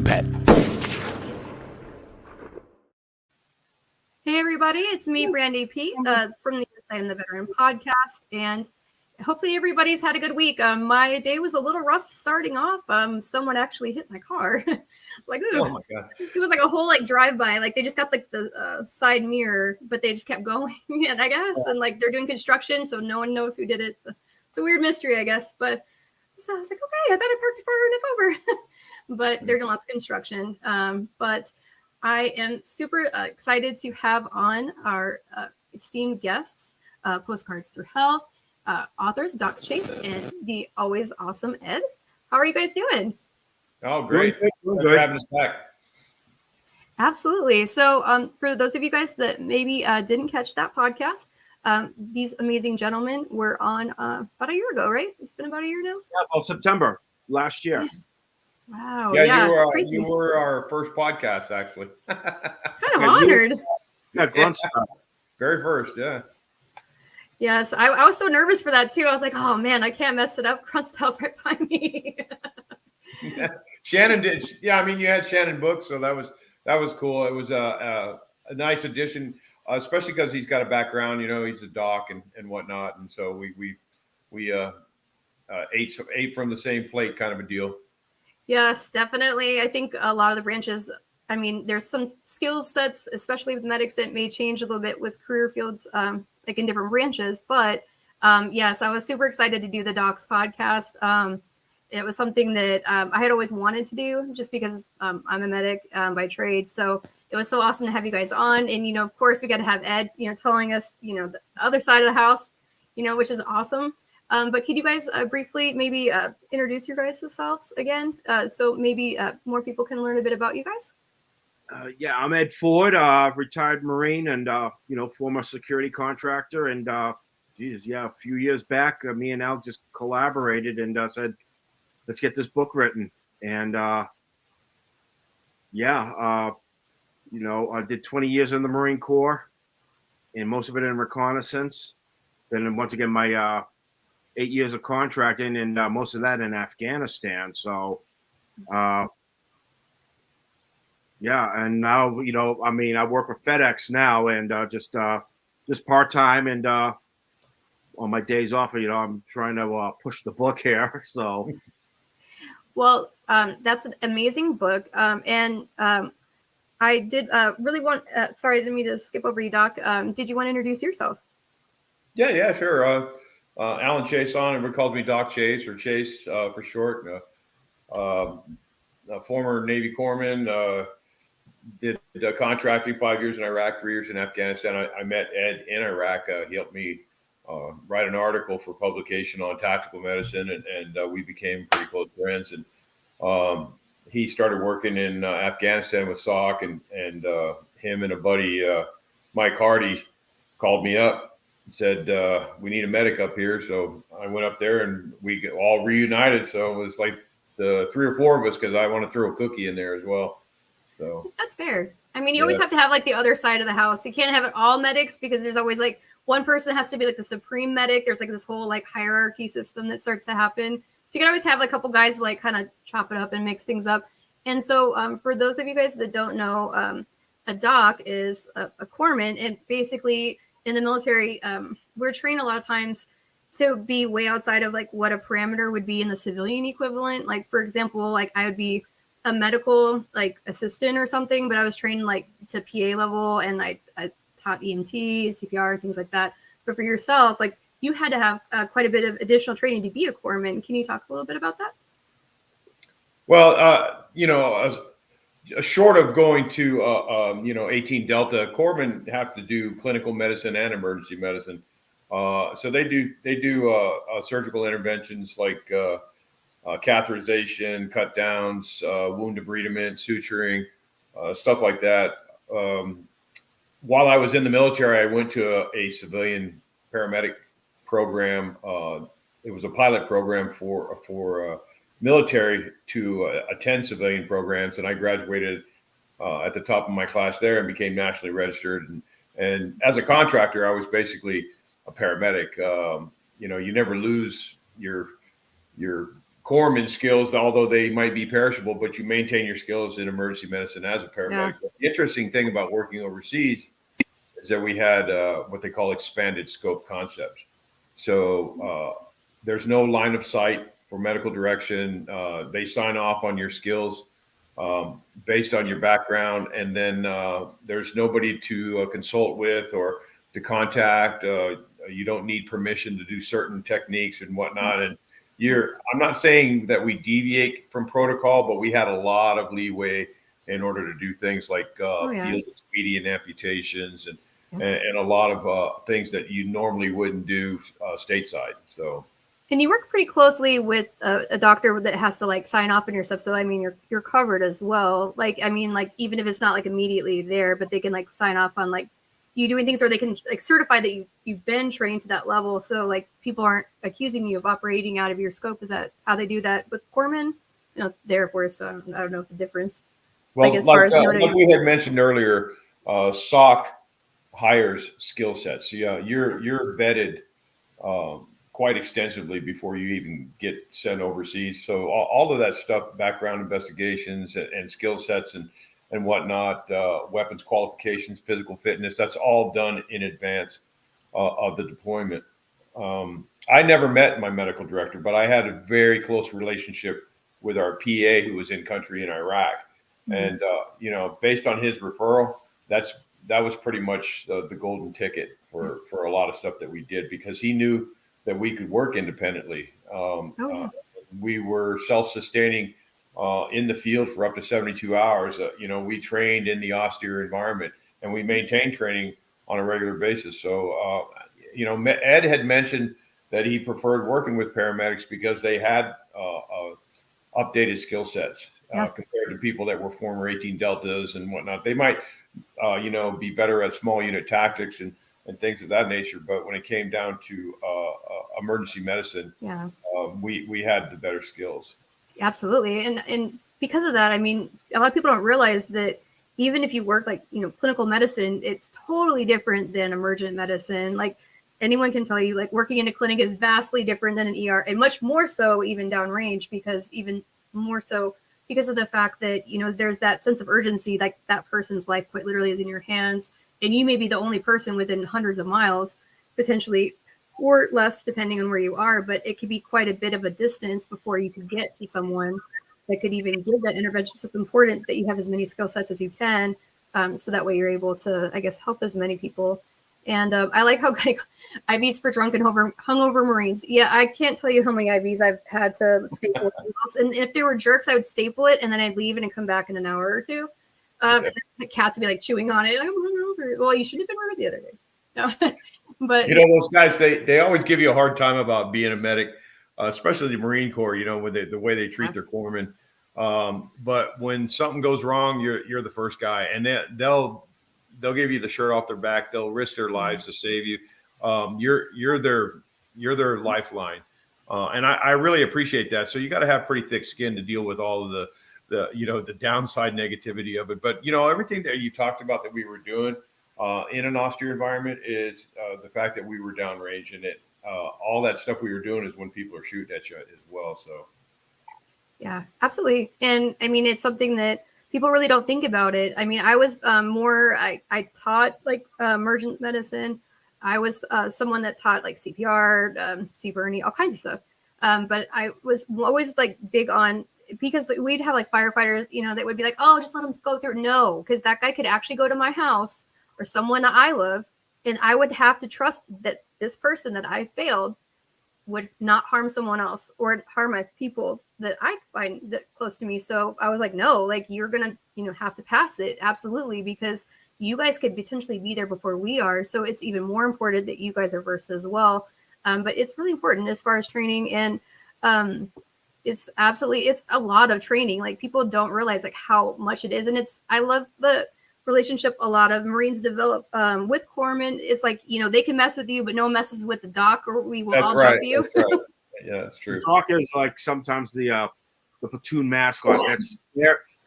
Brandy Pet. Hey everybody, it's me, Brandy P, from the I Am the Veteran podcast, and hopefully everybody's had a good week. My day was a little rough starting off. Someone actually hit my car. Like, ooh. Oh my God. It was like a whole like drive-by. Like they just got like the side mirror, but they just kept going. And I guess, and like they're doing construction, so no one knows who did it. So it's a weird mystery, I guess. But so I was like, okay, I thought I parked far enough over. But they're doing lots of construction. But I am super excited to have on our esteemed guests, Postcards Through Hell, authors Doc Chase and the always awesome Ed. How are you guys doing? Oh, great. Thanks for having us back. Absolutely. So for those of you guys that maybe didn't catch that podcast, these amazing gentlemen were on about a year ago, right? It's been about a year now? Yeah, well, September last year. Wow. Yeah, it's crazy. you were our first podcast, actually. Kind of honored. Yeah, Grunt Style. Very first, yeah. Yes, I was so nervous for that too. I was like, oh man, I can't mess it up. Grunt Style's right by me. Yeah. Shannon did. Yeah, I mean, you had Shannon books, so that was cool. It was a nice addition, especially because he's got a background. You know, he's a doc and whatnot, and so we ate from the same plate, kind of a deal. Yes, definitely. I think a lot of the branches, I mean, there's some skill sets, especially with medics, that may change a little bit with career fields, like in different branches. But yes, I was super excited to do the Docs podcast. It was something that I had always wanted to do just because I'm a medic by trade. So it was so awesome to have you guys on. And, you know, of course, we got to have Ed, you know, telling us, you know, the other side of the house, you know, which is awesome. But could you guys briefly maybe introduce your guys' selves again? So maybe more people can learn a bit about you guys. Yeah, I'm Ed Ford, retired Marine and, you know, former security contractor. And, a few years back, me and Al just collaborated and said, let's get this book written. And, you know, I did 20 years in the Marine Corps and most of it in reconnaissance. Then once again, my 8 years of contracting and most of that in Afghanistan. So, and now, you know, I mean, I work for FedEx now and just part-time and on my days off, you know, I'm trying to push the book here. So. Well, that's an amazing book. And I did really want, sorry, I didn't mean to skip over you, Doc. Did you want to introduce yourself? Yeah, sure. Alan Chiasson, everyone calls me Doc Chase or Chase for short. A former Navy corpsman, did contracting 5 years in Iraq, 3 years in Afghanistan. I met Ed in Iraq. He helped me write an article for publication on tactical medicine, and we became pretty close friends. And he started working in Afghanistan with SOC, and him and a buddy, Mike Hardy, called me up and said, we need a medic up here. So I went up there and we all reunited. So it was like the 3 or 4 of us, because I want to throw a cookie in there as well. So that's fair. I mean, you always have to have like the other side of the house. You can't have it all medics, because there's always like one person has to be like the supreme medic. There's like this whole like hierarchy system that starts to happen. So you can always have like a couple guys like kind of chop it up and mix things up. And so for those of you guys that don't know, a doc is a corpsman, and basically in the military, we're trained a lot of times to be way outside of like what a parameter would be in the civilian equivalent. Like, for example, like I would be a medical like assistant or something, but I was trained like to PA level, and I taught EMT, CPR, things like that. But for yourself, like you had to have quite a bit of additional training to be a corpsman. Can you talk a little bit about that? Well, you know, short of going to, 18 Delta, corpsmen have to do clinical medicine and emergency medicine. So they do surgical interventions like catheterization, cut downs, wound debridement, suturing, stuff like that. While I was in the military, I went to a civilian paramedic program. It was a pilot program for military to attend civilian programs, and I graduated at the top of my class there and became nationally registered. And as a contractor, I was basically a paramedic. You never lose your corpsman skills, although they might be perishable, but you maintain your skills in emergency medicine as a paramedic. Yeah. The interesting thing about working overseas is that we had what they call expanded scope concepts. So there's no line of sight for medical direction. They sign off on your skills based on your background, and then there's nobody to consult with or to contact. You don't need permission to do certain techniques and whatnot. And I'm not saying that we deviate from protocol, but we had a lot of leeway in order to do things like field expedient amputations and a lot of things that you normally wouldn't do stateside. So. And you work pretty closely with a doctor that has to like sign off on your stuff. So I mean, you're covered as well. Like, I mean, like even if it's not like immediately there, but they can like sign off on like you doing things, or they can like certify that you've been trained to that level. So like people aren't accusing you of operating out of your scope. Is that how they do that with corpsmen? You know, it's the Air Force. So I don't know the difference. Well, like, as far as like we had mentioned earlier, SOC hires skill sets. So, yeah, you're vetted quite extensively before you even get sent overseas. So all of that stuff, background investigations and skill sets and whatnot, weapons qualifications, physical fitness, that's all done in advance of the deployment. I never met my medical director, but I had a very close relationship with our PA who was in country in Iraq. And, you know, based on his referral, that was pretty much the golden ticket for a lot of stuff that we did, because he knew that we could work independently. We were self-sustaining in the field for up to 72 hours. You know, we trained in the austere environment, and we maintained training on a regular basis. So, you know, Ed had mentioned that he preferred working with paramedics because they had updated skill sets compared to people that were former 18 Deltas and whatnot. They might, you know, be better at small unit tactics and things of that nature. But when it came down to emergency medicine, we had the better skills. Absolutely. And because of that, I mean, a lot of people don't realize that even if you work like, you know, clinical medicine, it's totally different than emergent medicine. Like anyone can tell you, like working in a clinic is vastly different than an ER, and much more so even downrange, because even more so because of the fact that, you know, there's that sense of urgency, like that person's life quite literally is in your hands, and you may be the only person within hundreds of miles potentially, or less depending on where you are, but it could be quite a bit of a distance before you could get to someone that could even give that intervention. So it's important that you have as many skill sets as you can, so that way you're able to, I guess, help as many people. And I like how IVs for drunk and hungover Marines. Yeah, I can't tell you how many IVs I've had to staple. And if they were jerks, I would staple it and then I'd leave and come back in an hour or two. The cats would be like chewing on it. Like, I'm hungover. Well, you should have been worried the other day. No. But you know, those guys, they always give you a hard time about being a medic, especially the Marine Corps, you know, with the way they treat their corpsmen. But when something goes wrong, you're the first guy, and they'll give you the shirt off their back. They'll risk their lives to save you. You're their lifeline, and I really appreciate that. So you got to have pretty thick skin to deal with all of the you know, the downside negativity of it. But you know, everything that you talked about that we were doing in an austere environment is the fact that we were downrange, and it all that stuff we were doing is when people are shooting at you as well. So yeah, absolutely. And I mean, it's something that people really don't think about it. I mean, I was I taught like emergent medicine. I was someone that taught like CPR, CBRNE, all kinds of stuff. But I was always like big on, because we'd have like firefighters, you know, that would be like, oh, just let them go through. No, because that guy could actually go to my house or someone that I love, and I would have to trust that this person that I failed would not harm someone else or harm my people that I find that close to me. So I was like, no, like you're gonna, you know, have to pass it, absolutely, because you guys could potentially be there before we are. So it's even more important that you guys are versed as well. But it's really important as far as training, and it's a lot of training. Like people don't realize like how much it is, and I love the relationship a lot of Marines develop with corpsmen. It's like, you know, they can mess with you, but no one messes with the doc, or we will all jump you. That's right. Yeah, that's true. The doc is like sometimes the platoon mascot.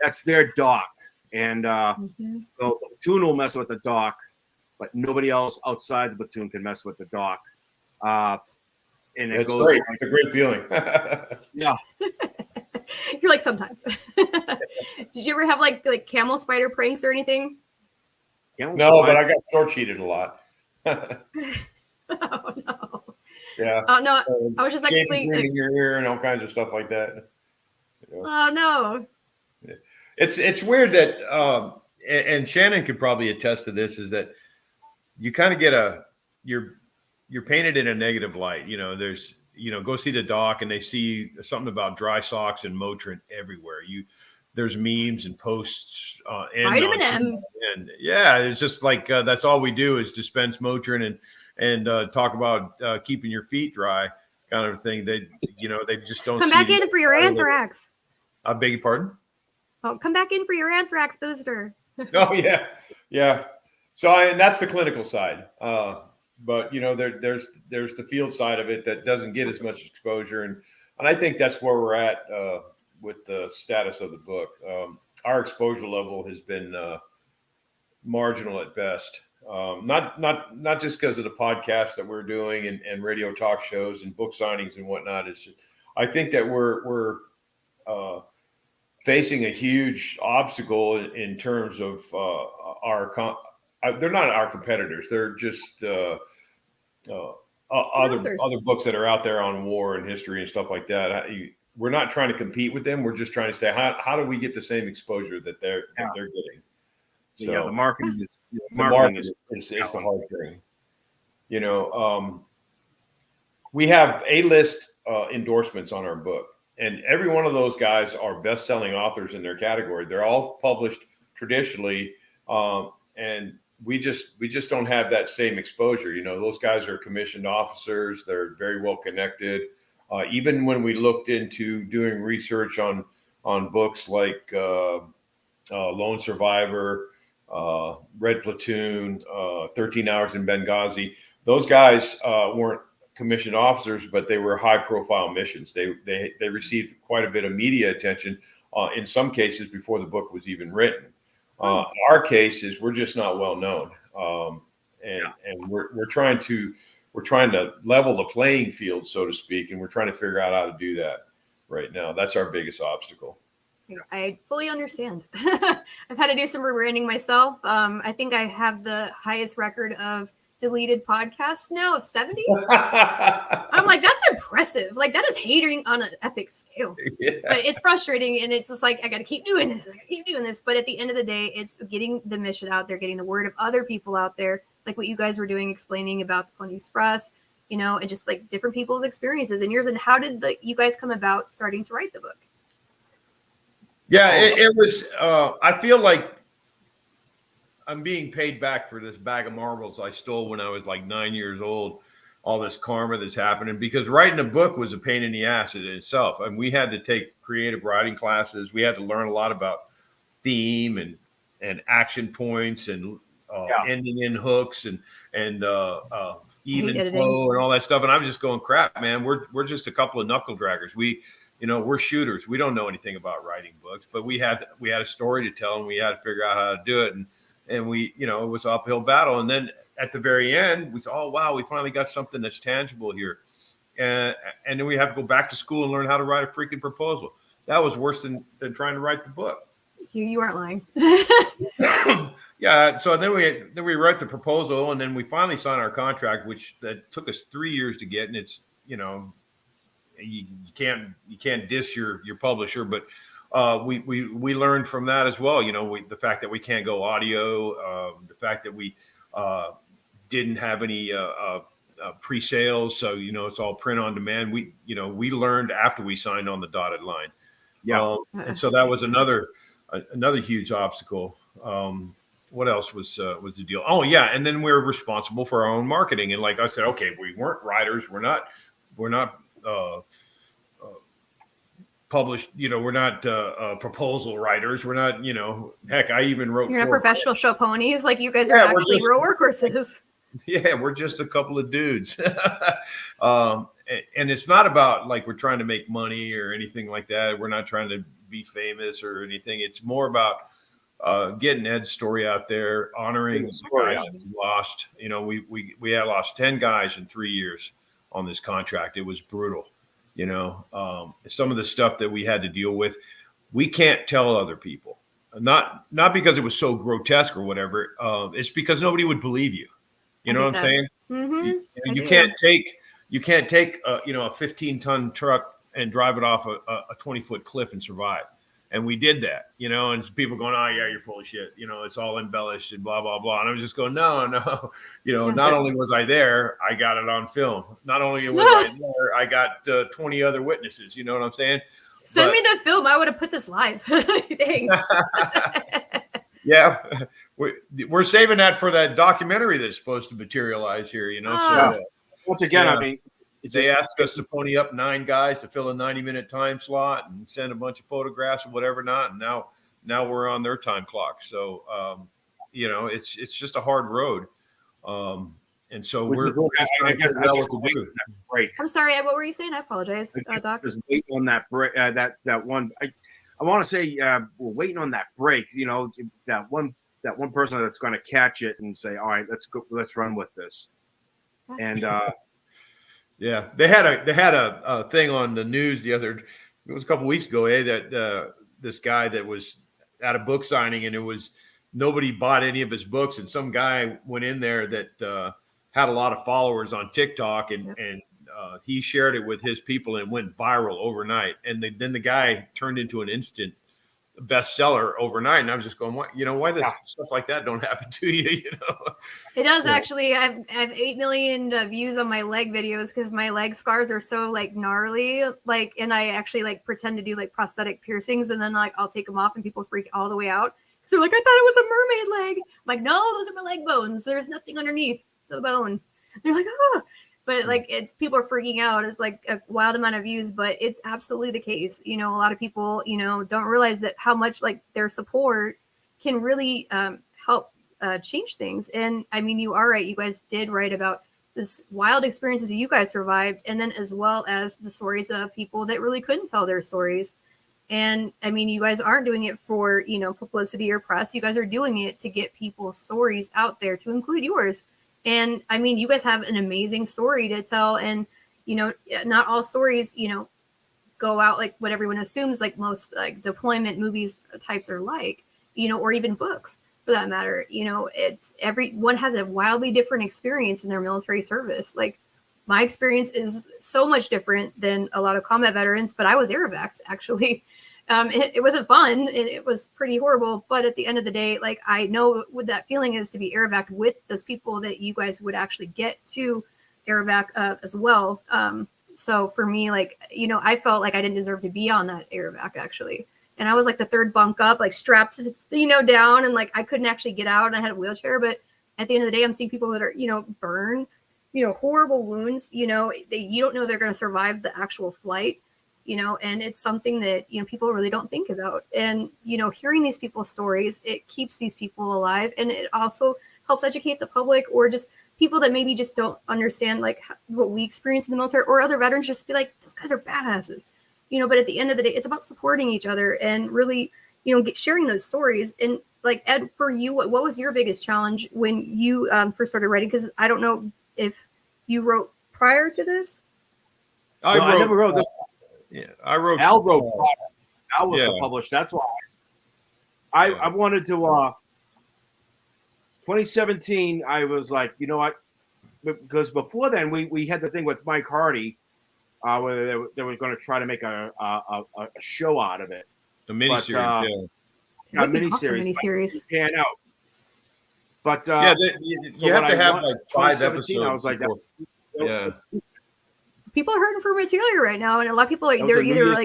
That's their doc, and so the platoon will mess with the doc, but nobody else outside the platoon can mess with the doc. and it That's goes great. like, It's a great feeling. yeah. You're like sometimes. Did you ever have like camel spider pranks or anything? No, but I got short sheeted a lot. Oh no. Yeah. Oh no. I was just like, shaving cream in your ear and all kinds of stuff like that. You know. Oh no. It's weird that and Shannon could probably attest to this, is that you kind of get you're painted in a negative light. You know, there's, you know, go see the doc and they see something about dry socks and Motrin everywhere. There's memes and posts Vitamin M. and yeah, it's just like that's all we do is dispense Motrin and talk about keeping your feet dry, kind of thing. They just don't Come back in for your anthrax. I beg your pardon? Oh, come back in for your anthrax booster. Oh yeah, yeah. So and that's the clinical side. But you know, there's the field side of it that doesn't get as much exposure, and I think that's where we're at with the status of the book. Our exposure level has been marginal at best. Not just because of the podcast that we're doing and radio talk shows and book signings and whatnot. It's just, I think that we're facing a huge obstacle in terms of they're not our competitors. They're just other books that are out there on war and history and stuff like that. We're not trying to compete with them. We're just trying to say, how do we get the same exposure that they're getting? So yeah, the marketing is the hard thing. You know, we have A-list endorsements on our book, and every one of those guys are best-selling authors in their category. They're all published traditionally, and we just don't have that same exposure. You know, those guys are commissioned officers. They're very well connected. Even when we looked into doing research on books like Lone Survivor, Red Platoon, 13 Hours in Benghazi, those guys weren't commissioned officers, but they were high-profile missions. They received quite a bit of media attention in some cases before the book was even written. Our case is we're just not well known, and we're trying to level the playing field, so to speak, and we're trying to figure out how to do that right now. That's our biggest obstacle. I fully understand. I've had to do some rebranding myself. I think I have the highest record of deleted podcasts now of 70. I'm like, that's impressive. Like, that is hating on an epic scale. Yeah. But it's frustrating, and it's just like, I got to keep doing this. But at the end of the day, it's getting the mission out there, getting the word of other people out there, like what you guys were doing, explaining about the Pony Express, you know, and just like different people's experiences and yours. And how did you guys come about starting to write the book? Yeah, it was, I feel like I'm being paid back for this bag of marbles I stole when I was like 9 years old, all this karma that's happening, because writing a book was a pain in the ass in itself. And we had to take creative writing classes. We had to learn a lot about theme and action points and ending in hooks and even flow and all that stuff. And I was just going, crap, man, we're just a couple of knuckle draggers. We're shooters. We don't know anything about writing books, but we had a story to tell, and we had to figure out how to do it. And we, you know, it was an uphill battle. And then at the very end, we said, oh, wow, we finally got something that's tangible here. And then we have to go back to school and learn how to write a freaking proposal. That was worse than trying to write the book. You aren't lying. Yeah. So then we wrote the proposal, and then we finally signed our contract, which that took us 3 years to get. And it's, you know, you can't diss your publisher, but we learned from that as well. You know, the fact that we can't go audio, the fact that we didn't have any pre-sales, so you know it's all print on demand. We learned after we signed on the dotted line. Yeah, and so that was another huge obstacle. What else was the deal? Oh yeah, and then we're responsible for our own marketing. And like I said, okay, we weren't writers. We're not published, you know, we're not proposal writers. We're not, you know, heck, I even wrote. You're not professional show ponies. Like you guys are actually real workhorses. Yeah, we're just a couple of dudes. And it's not about like we're trying to make money or anything like that. We're not trying to be famous or anything. It's more about getting Ed's story out there, honoring the guys that we lost. You know, we had lost 10 guys in 3 years. on this contract. It was brutal. Some of the stuff that we had to deal with, we can't tell other people. Not because it was so grotesque or whatever. It's because nobody would believe you. You know what I'm saying? Mm-hmm. You can't take a 15-ton truck and drive it off a 20-foot cliff and survive. And we did that, and people going, oh yeah, you're full of shit. It's all embellished and blah, blah, blah. And I was just going, no. Not only was I there, I got it on film. Not only was I there, I got 20 other witnesses. You know what I'm saying? Send me the film. I would have put this live. Dang. Yeah. We're saving that for that documentary that's supposed to materialize here, So, once again, I mean, they asked us to pony up 9 guys to fill a 90-minute time slot and send a bunch of photographs or whatever not. And now we're on their time clock. So, it's just a hard road. And so we're just trying to figure out what to do. Break. I'm sorry. What were you saying? I apologize, Doc. Just waiting on that break. That one. I want to say we're waiting on that break. That one person that's going to catch it and say, all right, let's go. Let's run with this. And yeah, they had a thing on the news it was a couple weeks ago, that this guy that was at a book signing, and it was nobody bought any of his books, and some guy went in there that had a lot of followers on TikTok, and he shared it with his people and went viral overnight. And then the guy turned into an instant bestseller overnight. And I was just going, why does stuff like that don't happen to you? It does actually. I have 8 million views on my leg videos because my leg scars are so gnarly. And I actually pretend to do prosthetic piercings, and then I'll take them off and people freak all the way out. So I thought it was a mermaid leg. I'm like, no, those are my leg bones. There's nothing underneath the bone. They're like, oh. But it's people are freaking out. It's a wild amount of views, but it's absolutely the case. A lot of people, don't realize that how much their support can really help change things. And I mean, you are right. You guys did write about this wild experiences you guys survived, and then as well as the stories of people that really couldn't tell their stories. And I mean, you guys aren't doing it for, publicity or press. You guys are doing it to get people's stories out there, to include yours. And I mean, you guys have an amazing story to tell. And, not all stories, go out what everyone assumes, most deployment movies types are or even books for that matter. It's everyone has a wildly different experience in their military service. My experience is so much different than a lot of combat veterans, but I was airvac actually. It wasn't fun. It was pretty horrible. But at the end of the day, I know what that feeling is to be airvac with those people that you guys would actually get to airvac as well. So for me, I felt like I didn't deserve to be on that airvac actually. And I was the third bunk up, strapped to, down, and I couldn't actually get out, and I had a wheelchair. But at the end of the day, I'm seeing people that are, burned, horrible wounds, you don't know they're going to survive the actual flight. And it's something that, people really don't think about. And, hearing these people's stories, it keeps these people alive. And it also helps educate the public, or just people that maybe just don't understand what we experience in the military, or other veterans just be like, those guys are badasses, but at the end of the day, it's about supporting each other and really, sharing those stories. And Ed, for you, what was your biggest challenge when you first started writing? Because I don't know if you wrote prior to this. I never wrote this. Yeah, I wrote. Al wrote. Al was published. That's why I wanted to. 2017, I was like, you know what? Because before then, we had the thing with Mike Hardy, where they were going to try to make a show out of it. A miniseries, a miniseries. Pan out. But you have to have 5 episodes. I was like, people are hurting for material right now, and a lot of people they're either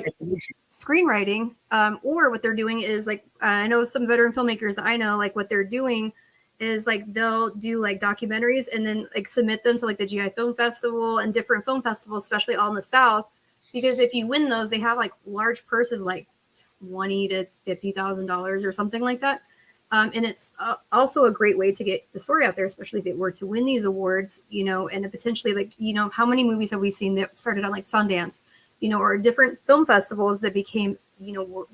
screenwriting, or what they're doing is I know some veteran filmmakers that I know what they're doing is they'll do documentaries and then submit them to the GI Film Festival and different film festivals, especially all in the South, because if you win those, they have large purses $20,000 to $50,000 or something like that. And it's also a great way to get the story out there, especially if it were to win these awards, and potentially how many movies have we seen that started on Sundance, or different film festivals that became,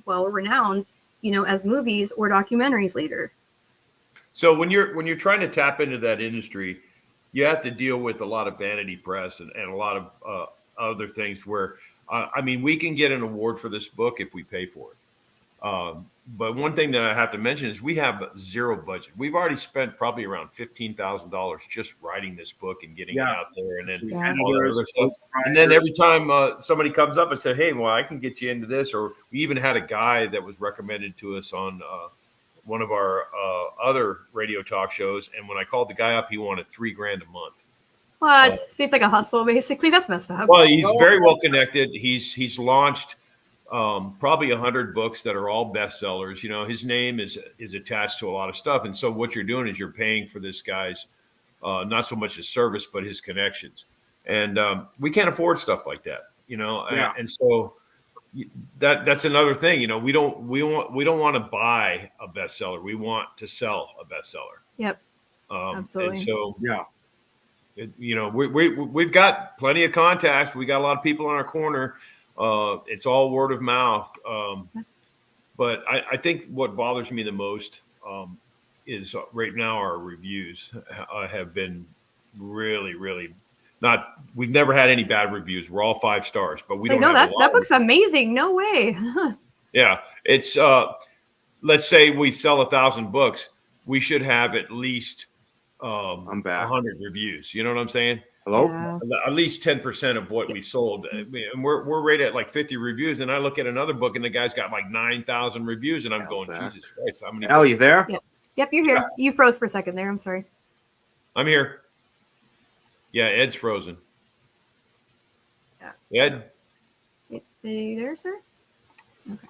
well renowned, as movies or documentaries later. So when you're trying to tap into that industry, you have to deal with a lot of vanity press and a lot of other things where, I mean, we can get an award for this book if we pay for it. But one thing that I have to mention is we have zero budget. We've already spent probably around $15,000 just writing this book and getting it out there, and then all that other stuff. And then every time somebody comes up and said, "Hey, well, I can get you into this," or we even had a guy that was recommended to us on one of our other radio talk shows, and when I called the guy up, he wanted $3,000 a month. What? So it's like a hustle, basically. That's messed up. Well, he's very well connected. He's launched probably 100 books that are all bestsellers. You know, his name is attached to a lot of stuff, and so what you're doing is you're paying for this guy's not so much his service, but his connections. And we can't afford stuff like that, you know. Yeah. And so that's another thing. You know, we don't want to buy a bestseller. We want to sell a bestseller. Yep. Absolutely. And so Yeah. you know, we've got plenty of contacts. We got a lot of people in our corner. It's all word of mouth. But I think what bothers me the most is right now our reviews have been really, really not. We've never had any bad reviews. We're all 5 stars, but we don't know that book's amazing. No way. Yeah, it's let's say we sell 1,000 books, we should have at least I'm back. 100 reviews. You know what I'm saying? Hello? Yeah. At least 10% of what we sold. And we're rated at like 50 reviews. And I look at another book and the guy's got like 9,000 reviews. And I'm going, back. Jesus Christ. How many? Al, you there? Yep, you're here. You froze for a second there. I'm sorry. I'm here. Yeah, Ed's frozen. Yeah. Ed, Are you there, sir?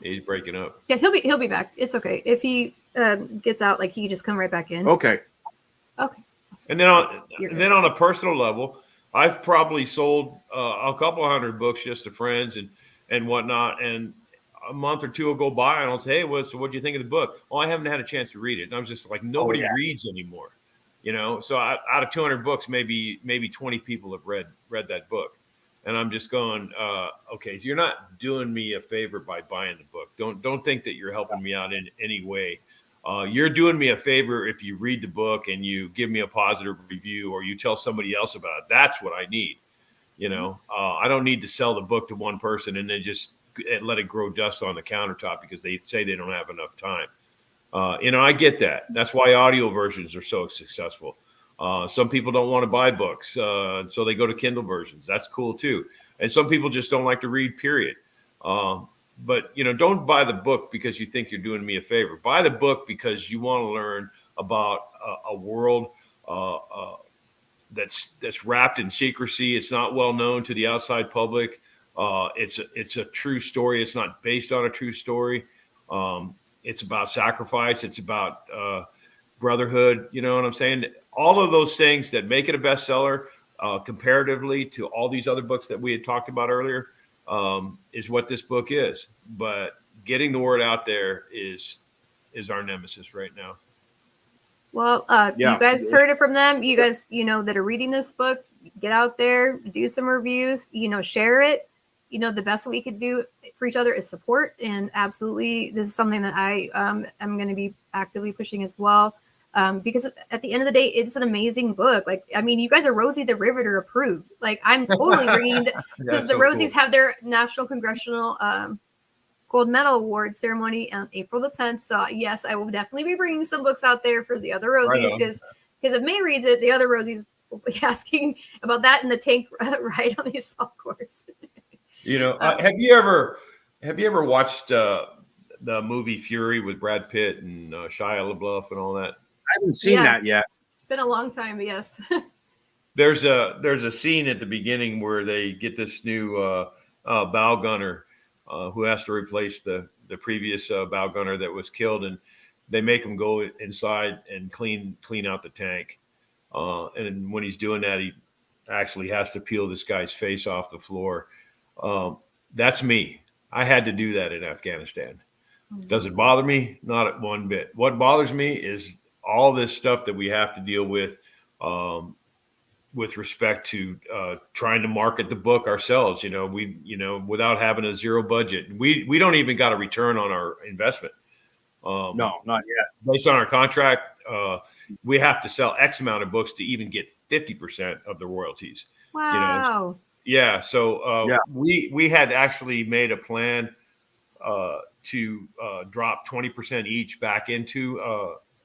he's breaking up. Yeah, he'll be back. It's okay. If he gets out, like he can just come right back in. Okay. Okay. And then on a personal level, I've probably sold a couple of 100 books just to friends and whatnot. And a month or two will go by and I'll say, hey, so what do you think of the book? Oh, I haven't had a chance to read it. And I'm just like, nobody reads anymore, you know? So out of 200 books, maybe 20 people have read that book. And I'm just going, okay, so you're not doing me a favor by buying the book. Don't think that you're helping me out in any way. You're doing me a favor if you read the book and you give me a positive review or you tell somebody else about it. That's what I need. You know, I don't need to sell the book to one person and then just let it grow dust on the countertop because they say they don't have enough time. You know, I get that. That's why audio versions are so successful. Some people don't want to buy books, so they go to Kindle versions. That's cool too. And some people just don't like to read, period. But, you know, don't buy the book because you think you're doing me a favor. Buy the book because you want to learn about a world that's wrapped in secrecy. It's not well known to the outside public. It's a true story. It's not based on a true story. It's about sacrifice. It's about brotherhood. You know what I'm saying? All of those things that make it a bestseller comparatively to all these other books that we had talked about earlier is what this book is. But getting the word out there is our nemesis right now. Well, you guys heard it from them. You guys, you know, that are reading this book, get out there, do some reviews, you know, share it. You know, the best we could do for each other is support. And absolutely, this is something that I am going to be actively pushing as well. Because at the end of the day, it's an amazing book. Like, I mean, you guys are Rosie the Riveter approved. Like, I'm totally bringing because the Rosies have their National Congressional Gold Medal Award ceremony on April the 10th. So yes, I will definitely be bringing some books out there for the other Rosies because if May reads it, the other Rosies will be asking about that in the tank ride on the assault course. You know, have you ever watched the movie Fury with Brad Pitt and Shia LaBeouf and all that? I haven't seen that yet. It's been a long time, but yes. There's a scene at the beginning where they get this new bow gunner who has to replace the previous bow gunner that was killed, and they make him go inside and clean out the tank. And when he's doing that, he actually has to peel this guy's face off the floor. That's me. I had to do that in Afghanistan. Does it bother me? Not at one bit. What bothers me is all this stuff that we have to deal with respect to trying to market the book ourselves. You know, without having a zero budget, we don't even got a return on our investment. No, not yet. Based on our contract, we have to sell X amount of books to even get 50% of the royalties. Wow. Yeah. So we had actually made a plan to drop 20% each back into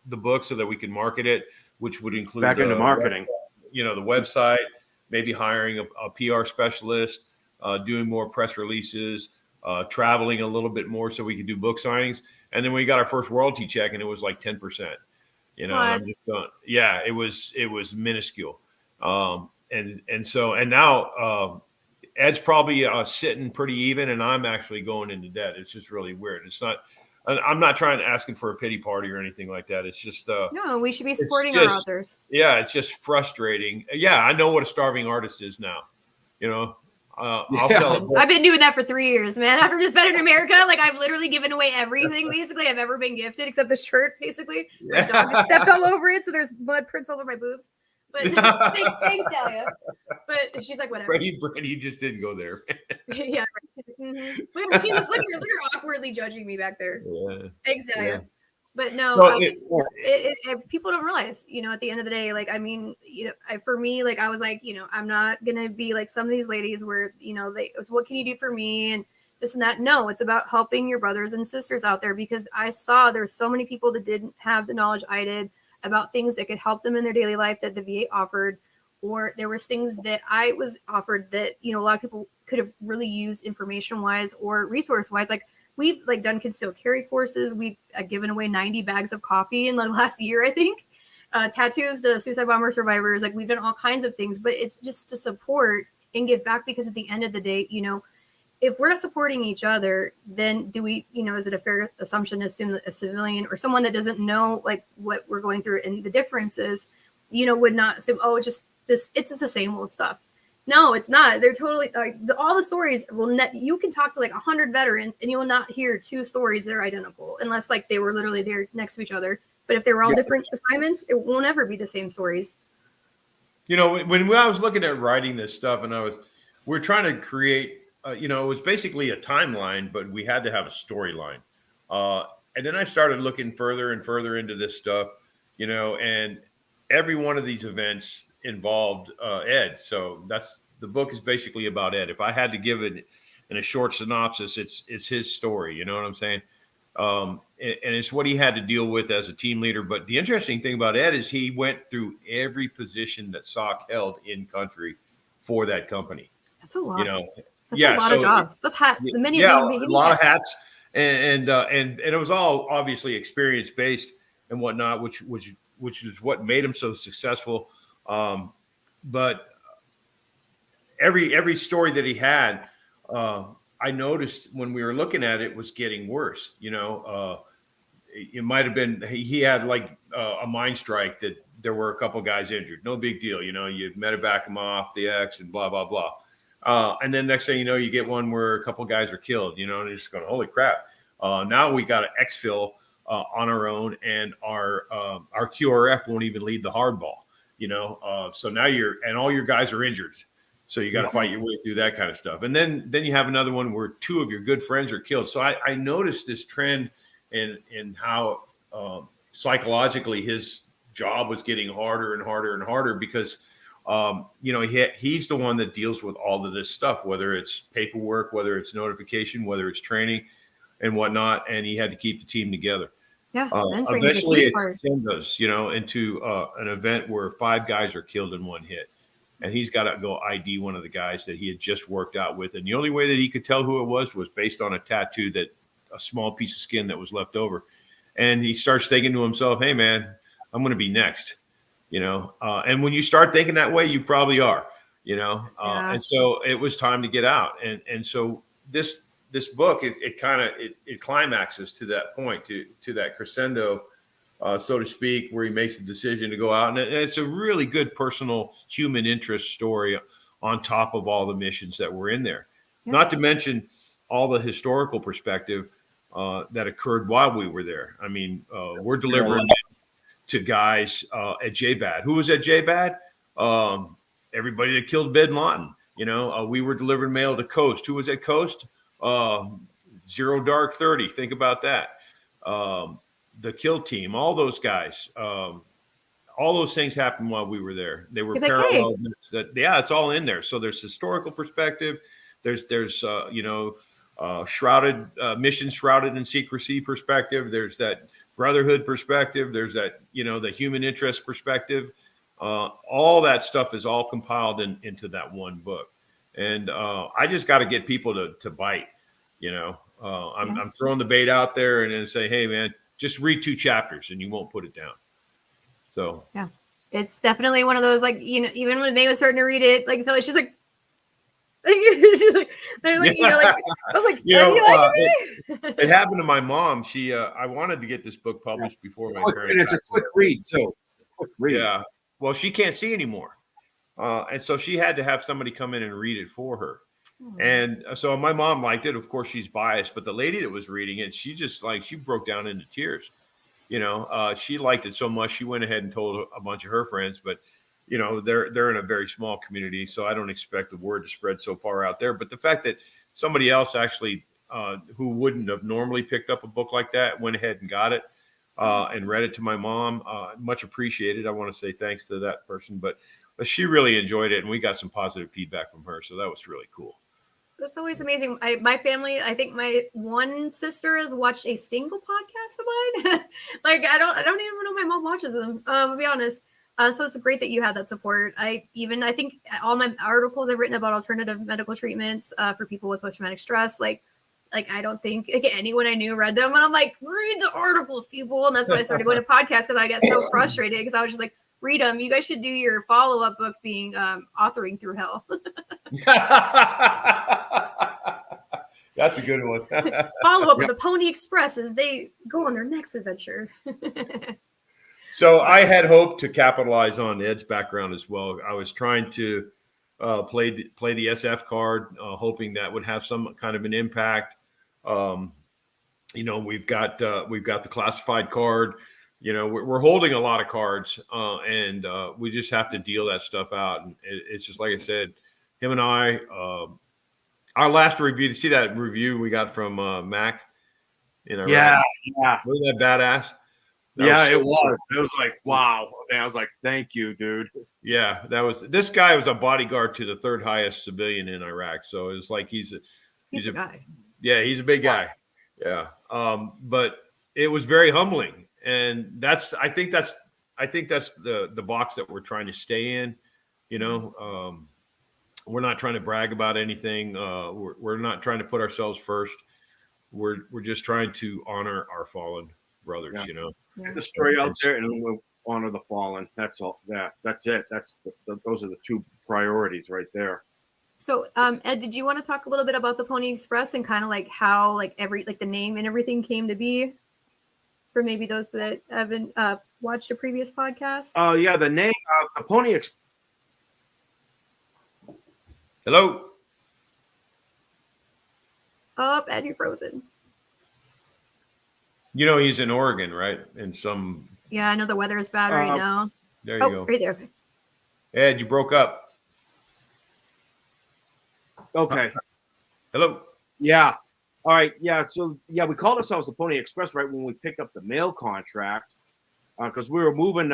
the book so that we can market it, which would include back into marketing. The website, maybe hiring a PR specialist, doing more press releases, traveling a little bit more so we could do book signings. And then we got our first royalty check, and it was like 10%. And I'm just going, yeah, it was minuscule. And now Ed's probably sitting pretty even, and I'm actually going into debt. It's just really weird. It's not. I'm not trying to asking for a pity party or anything like that. It's just no. We should be supporting our authors. Yeah, it's just frustrating. Yeah, I know what a starving artist is now. I'll sell a book. I've been doing that for 3 years, man. After just been in America, like I've literally given away everything basically I've ever been gifted, except this shirt. Basically, my dog just stepped all over it, so there's mud prints all over my boobs. But thanks, Dahlia. But she's like, whatever. Brady just didn't go there. Yeah. She's like, mm-hmm. She's just look at her awkwardly judging me back there. Yeah. Thanks, Dahlia. Yeah. But no, people don't realize, at the end of the day, like, I mean, for me, like, I was like, I'm not going to be like some of these ladies where, it's what can you do for me? And this and that. No, it's about helping your brothers and sisters out there, because I saw there's so many people that didn't have the knowledge I did about things that could help them in their daily life that the VA offered, or there was things that I was offered that, a lot of people could have really used information wise or resource wise. Like we've like done concealed carry courses. We've given away 90 bags of coffee in the last year, I think. Tattoos, the suicide bomber survivors, like we've done all kinds of things, but it's just to support and give back, because at the end of the day, if we're not supporting each other, then do we, is it a fair assumption to assume that a civilian or someone that doesn't know like what we're going through and the differences, would not assume, oh, it's just the same old stuff. No, it's not. They're totally like all the stories you can talk to like 100 veterans and you will not hear 2 stories that are identical unless like they were literally there next to each other. But if they were all different assignments, it won't ever be the same stories. When I was looking at writing this stuff, and we're trying to create, it was basically a timeline, but we had to have a storyline. And then I started looking further and further into this stuff, and every one of these events involved Ed. So the book is basically about Ed. If I had to give it in a short synopsis, it's his story. You know what I'm saying? And it's what he had to deal with as a team leader. But the interesting thing about Ed is he went through every position that SOC held in country for that company. That's a lot. That's a lot of jobs. That's hats. A lot of hats, and it was all obviously experience based and whatnot, which is what made him so successful. But every story that he had, I noticed when we were looking at it was getting worse. It might have been he had like a mine strike that there were a couple guys injured. No big deal. You medevac him off the X and blah blah blah. And then next thing you know, you get one where a couple guys are killed. And you're just going, holy crap! Now we got an exfil on our own, and our QRF won't even lead the hardball. So now all your guys are injured. So you got to fight your way through that kind of stuff. And then you have another one where 2 of your good friends are killed. So I noticed this trend in how psychologically his job was getting harder and harder and harder because, he's the one that deals with all of this stuff, whether it's paperwork, whether it's notification, whether it's training and whatnot. And he had to keep the team together. Yeah. Eventually it goes, into an event where 5 guys are killed in one hit. And he's got to go ID one of the guys that he had just worked out with. And the only way that he could tell who it was based on a tattoo, a small piece of skin that was left over. And he starts thinking to himself, hey, man, I'm going to be next, And when you start thinking that way, you probably are, And so it was time to get out. And so this book, it climaxes to that point, to that crescendo, so to speak, where he makes the decision to go out. And it's a really good personal human interest story on top of all the missions that were in there. Yeah. Not to mention all the historical perspective that occurred while we were there. I mean, we're delivering to guys at JBAD. Who was at JBAD? Everybody that killed Bin Laden. We were delivering mail to Coast. Who was at Coast? Zero Dark 30. Think about that. the Kill Team, all those guys. All those things happened while we were there. They were parallel. Yeah, it's all in there. So there's historical perspective. There's shrouded mission shrouded in secrecy perspective. There's that brotherhood perspective. There's that the human interest perspective. All that stuff is all compiled into that one book. And I just got to get people to bite. I'm throwing the bait out there and then say, hey man, just read 2 chapters and you won't put it down. So yeah, it's definitely one of those, like, even when May was starting to read it, like, I feel like she's like, they're like, like, I was like, it happened to my mom. She, I wanted to get this book published before my parents. And it's a quick read too. Quick read. Yeah. Well, she can't see anymore. And so she had to have somebody come in and read it for her. And so my mom liked it. Of course, she's biased, but the lady that was reading it, she broke down into tears. She liked it so much, she went ahead and told a bunch of her friends, but they're in a very small community, so I don't expect the word to spread so far out there. But the fact that somebody else actually who wouldn't have normally picked up a book like that went ahead and got it and read it to my mom, much appreciated. I want to say thanks to that person, but she really enjoyed it, and we got some positive feedback from her, so that was really cool. That's always amazing. My family, I think my one sister has watched a single podcast of mine. Like, I don't even know my mom watches them, to be honest. So it's great that you had that support. I think all my articles I've written about alternative medical treatments for people with post-traumatic stress, like I don't think anyone I knew read them. And I'm like, read the articles, people. And that's why I started going to podcasts, because I get so frustrated, because I was just like, read them. You guys should do your follow-up book being Authoring Through Hell. That's a good one. Follow up with the Pony Express as they go on their next adventure. So I had hoped to capitalize on Ed's background as well. I was trying to play the SF card, hoping that would have some kind of an impact. We've got the classified card. We're holding a lot of cards, and we just have to deal that stuff out. And it's just like I said, him and I. Our last review, see that review we got from Mac? Yeah. Wasn't that badass? It was. It was like, wow. Man, I was like, thank you, dude. Yeah, this guy was a bodyguard to the 3rd highest civilian in Iraq. So it's like he's a guy. Yeah, he's a big guy. Yeah. But it was very humbling. And I think that's the box that we're trying to stay in. We're not trying to brag about anything. We're not trying to put ourselves first. We're just trying to honor our fallen brothers. Yeah. Get the story out there, and we'll honor the fallen. That's all. That's it. Those are the 2 priorities right there. So, Ed, did you want to talk a little bit about the Pony Express and kind of like how the name and everything came to be, for maybe those that haven't watched a previous podcast? Oh yeah, the name of the Pony Express. Hello. Oh, Ed, you're frozen. He's in Oregon, right? Yeah, I know the weather is bad right now. There you go. Right there. Ed, you broke up. Okay. Hello. Yeah. All right. Yeah. So we called ourselves the Pony Express right when we picked up the mail contract, because we were moving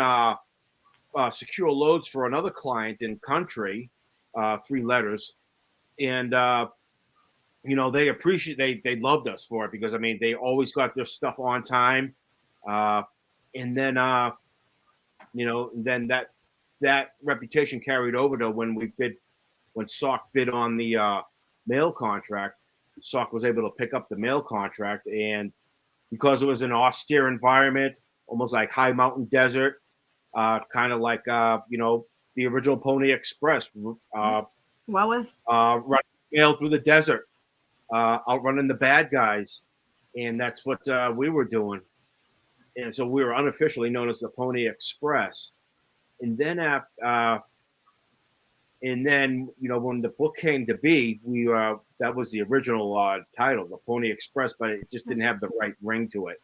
secure loads for another client in country, 3 letters, and they loved us for it, because they always got their stuff on time, and then then that reputation carried over to when SOC bid on the mail contract. SOC was able to pick up the mail contract, and because it was an austere environment, almost like high mountain desert, kind of like the original Pony Express, running mail through the desert, outrunning the bad guys, and that's what we were doing. And so we were unofficially known as the Pony Express. And then when the book came to be, that was the original title, the Pony Express, but it just didn't have the right ring to it.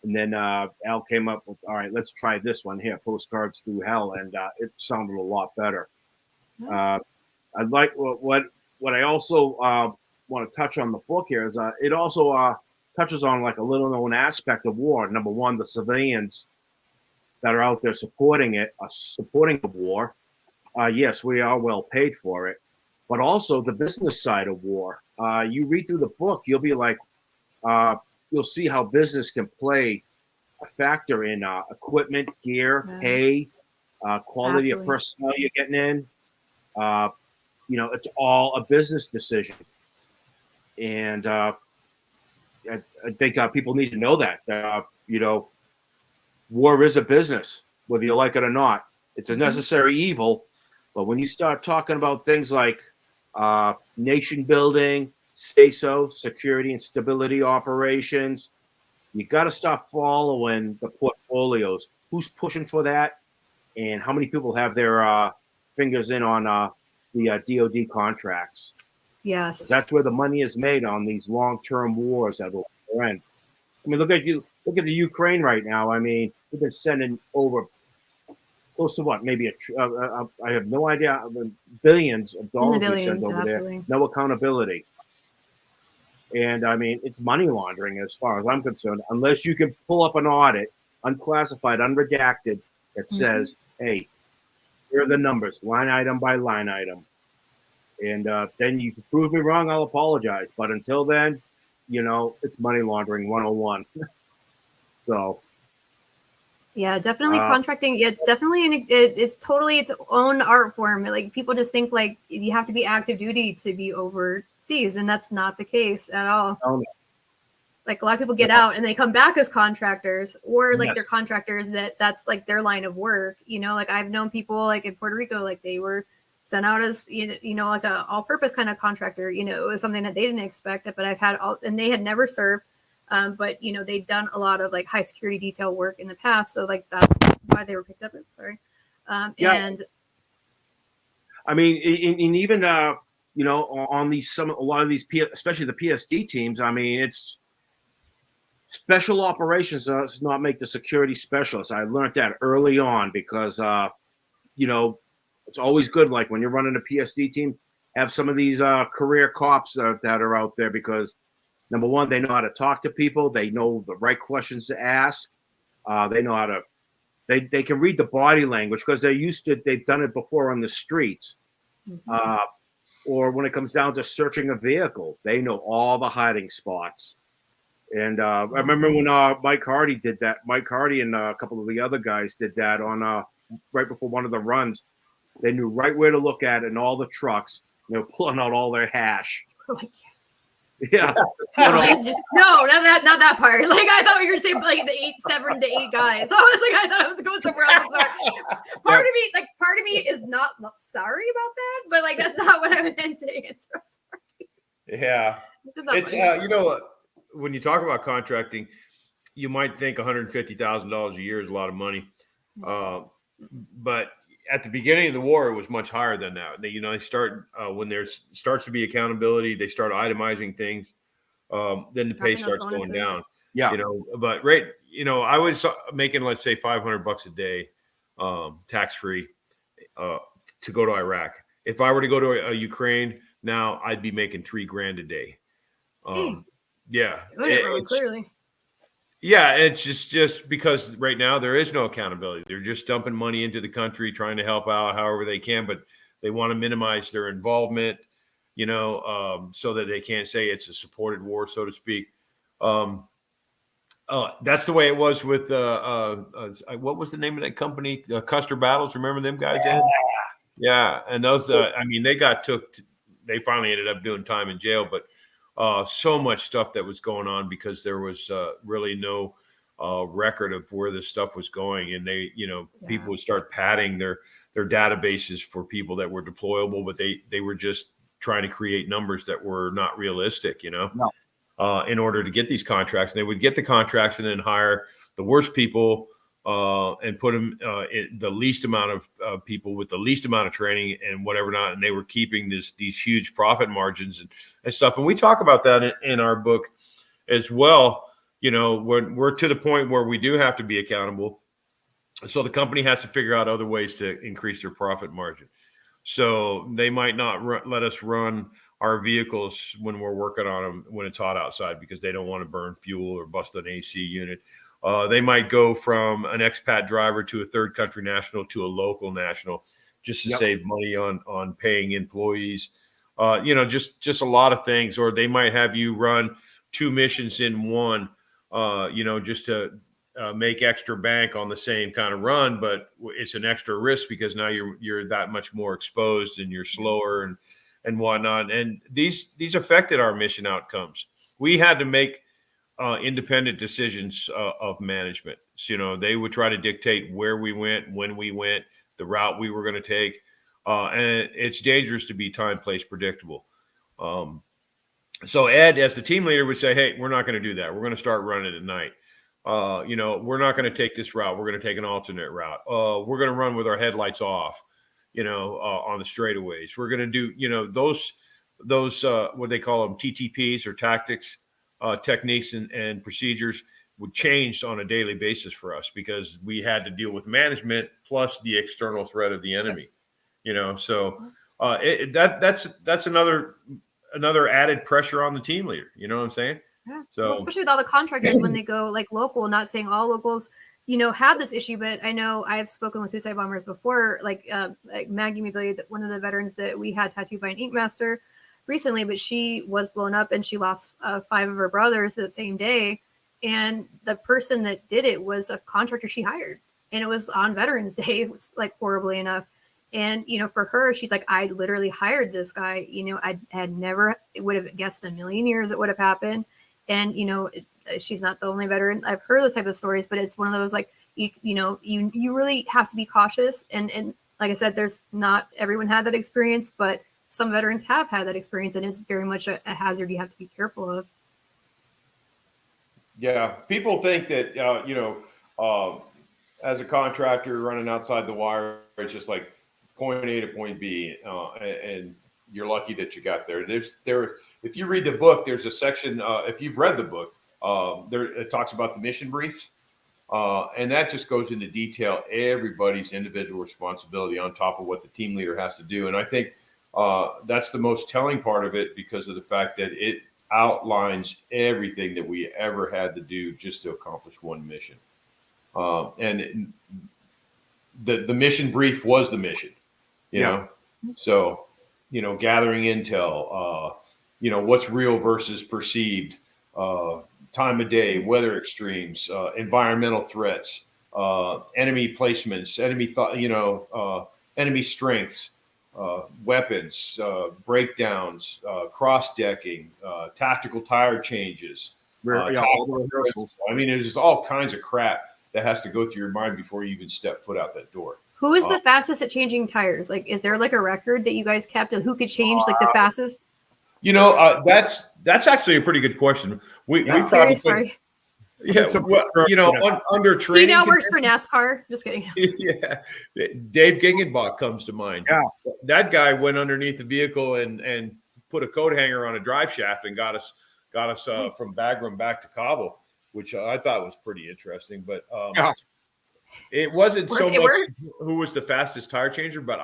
And then Al came up with, all right, let's try this one here, Postcards Through Hell, and it sounded a lot better. I like what I also want to touch on the book here is it also touches on like a little known aspect of war. Number one, the civilians that are out there supporting it, are supporting the war. Yes, we are well paid for it, but also the business side of war. You read through the book, you'll be like, you'll see how business can play a factor in equipment, gear, pay, quality of personnel you're getting in. It's all a business decision. And I think people need to know that, war is a business, whether you like it or not. It's a necessary evil. But when you start talking about things like nation building, say-so, security and stability operations, you got to start following the portfolios. Who's pushing for that, and how many people have their fingers in on the DoD contracts? Yes, that's where the money is made on these long-term wars at the end. I mean, look at the Ukraine right now. I mean, we've been sending over close to what? Maybe I have no idea. Billions of dollars we send over there. No accountability. And I mean, it's money laundering as far as I'm concerned, unless you can pull up an audit, unclassified, unredacted, that says, hey, here are the numbers, line item by line item. And then you can prove me wrong, I'll apologize. But until then, it's money laundering 101. So. Yeah, definitely contracting. It's definitely it's totally its own art form. Like people just think like you have to be active duty to be overseas, and that's not the case at all. Oh, no. Like a lot of people get out and they come back as contractors, or like they're contractors that's like their line of work. Like I've known people like in Puerto Rico, like they were sent out as like a all-purpose kind of contractor. It was something that they didn't expect, but I've had and they had never served. But they'd done a lot of like high security detail work in the past, so like that's why they were picked up. Sorry. And I mean, and even on a lot of these, especially the PSD teams. I mean, it's special operations does not make the security specialist. I learned that early on because it's always good. Like when you're running a PSD team, have some of these career cops that are out there because. Number one, they know how to talk to people. They know the right questions to ask. They know how to. They can read the body language because they've done it before on the streets. Or when it comes down to searching a vehicle, they know all the hiding spots. And I remember when Mike Hardy did that. Mike Hardy and a couple of the other guys did that on right before one of the runs. They knew right where to look at in all the trucks. They were pulling out all their hash. Yeah. No, not that part. Like I thought you were gonna say like the 7 to 8 guys. So I was like, I thought I was going somewhere else. I'm sorry. Part of me is not sorry about that, but like that's not what I meant to answer. I'm sorry. Yeah. It's when you talk about contracting, you might think $150,000 a year is a lot of money. But at the beginning of the war, it was much higher than that. They start when there starts to be accountability, they start itemizing things. Then the pay starts going down. Yeah. But I was making, let's say $500 a day, tax free, to go to Iraq. If I were to go to Ukraine now, I'd be making $3,000 a day. Yeah. Clearly. Yeah, it's just because right now there is no accountability. They're just dumping money into the country, trying to help out however they can, but they want to minimize their involvement, so that they can't say it's a supported war, so to speak. That's the way it was with what was the name of that company? Custer Battles. Remember them guys? Yeah, and those. They finally ended up doing time in jail, but. So much stuff that was going on because there was really no record of where this stuff was going, and people would start padding their databases for people that were deployable, but they were just trying to create numbers that were not realistic, in order to get these contracts. And they would get the contracts and then hire the worst people and put them the least amount of people with the least amount of training and whatever not. And they were keeping these huge profit margins and stuff. And we talk about that in our book as well. When we're to the point where we do have to be accountable. So the company has to figure out other ways to increase their profit margin. So they might not let us run our vehicles when we're working on them when it's hot outside because they don't want to burn fuel or bust an AC unit. They might go from an expat driver to a third country national to a local national just to save money on paying employees. Just a lot of things. Or they might have you run 2 missions in one, just to make extra bank on the same kind of run, but it's an extra risk because now you're that much more exposed and you're slower and whatnot. And these affected our mission outcomes. We had to make independent decisions of management. So, they would try to dictate where we went, when we went, the route we were going to take. And it's dangerous to be time, place predictable. So Ed, as the team leader, would say, hey, we're not going to do that. We're going to start running at night. We're not going to take this route. We're going to take an alternate route. We're going to run with our headlights off, on the straightaways. We're going to do, those what they call them, TTPs or tactics, techniques and procedures would change on a daily basis for us because we had to deal with management plus the external threat of the enemy. So that's another added pressure on the team leader. You know what I'm saying? Yeah. So especially with all the contractors when they go like local, not saying all locals, have this issue, but I know I've spoken with suicide bombers before, like Maggie Mabilliard, one of the veterans that we had tattooed by an Ink Master recently, but she was blown up and she lost 5 of her brothers that same day. And the person that did it was a contractor she hired. And it was on Veterans Day. It was like horribly enough. And, for her, she's like, I literally hired this guy. I had never, it would have guessed in a million years it would have happened. And, she's not the only veteran. I've heard those type of stories, but it's one of those, like, you really have to be cautious. And like I said, there's not everyone had that experience, but some veterans have had that experience, and it's very much a hazard you have to be careful of. Yeah. People think that, as a contractor running outside the wire, it's just like point A to point B, and you're lucky that you got there. If you read the book, there's a section, if you've read the book, it talks about the mission briefs. And that just goes into detail, everybody's individual responsibility on top of what the team leader has to do. And I think that's the most telling part of it because of the fact that it outlines everything that we ever had to do just to accomplish one mission. And the mission brief was the mission, So, gathering intel, what's real versus perceived, time of day, weather extremes, environmental threats, enemy placements, enemy strengths, weapons, breakdowns, cross-decking, tactical tire changes. All the rehearsals. I mean, there's just all kinds of crap that has to go through your mind before you even step foot out that door. Who is the fastest at changing tires? Like, is there like a record that you guys kept of who could change like the fastest? That's actually a pretty good question. We probably sorry. Yeah, under training. He now works for NASCAR. Just kidding. Yeah, Dave Gingenbach comes to mind. Yeah, that guy went underneath the vehicle and put a coat hanger on a drive shaft and got us from Bagram back to Kabul, which I thought was pretty interesting. But it wasn't so much who was the fastest tire changer, but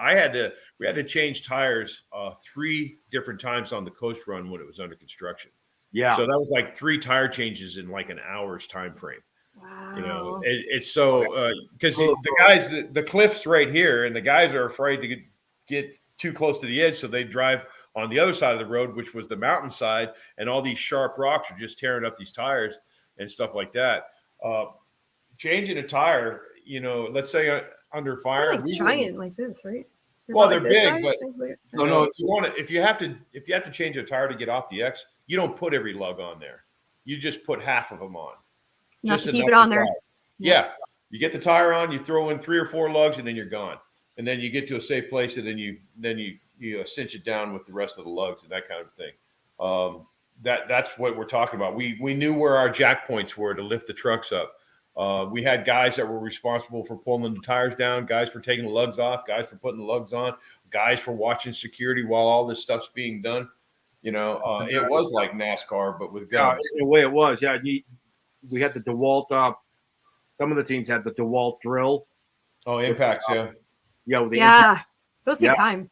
we had to change tires 3 different times on the coast run when it was under construction. Yeah. So that was like 3 tire changes in like an hour's time frame. Wow. It's so because the guys, the cliff's right here, and the guys are afraid to get too close to the edge, so they drive on the other side of the road, which was the mountainside, and all these sharp rocks are just tearing up these tires and stuff like that. Changing a tire, let's say under fire, it's like giant like this, right? They're big, but no. If you have to change a tire to get off the X, you don't put every lug on there. You just put half of them on. Just to keep it on there. Yeah. You get the tire on, you throw in 3 or 4 lugs, and then you're gone. And then you get to a safe place, and then you cinch it down with the rest of the lugs and that kind of thing. That's what we're talking about. We knew where our jack points were to lift the trucks up. We had guys that were responsible for pulling the tires down, guys for taking the lugs off, guys for putting the lugs on, guys for watching security while all this stuff's being done. It was like NASCAR, but with guns. The way it was, we had the DeWalt. Some of the teams had the DeWalt drill. Oh, impacts, yeah. Yeah, those take time.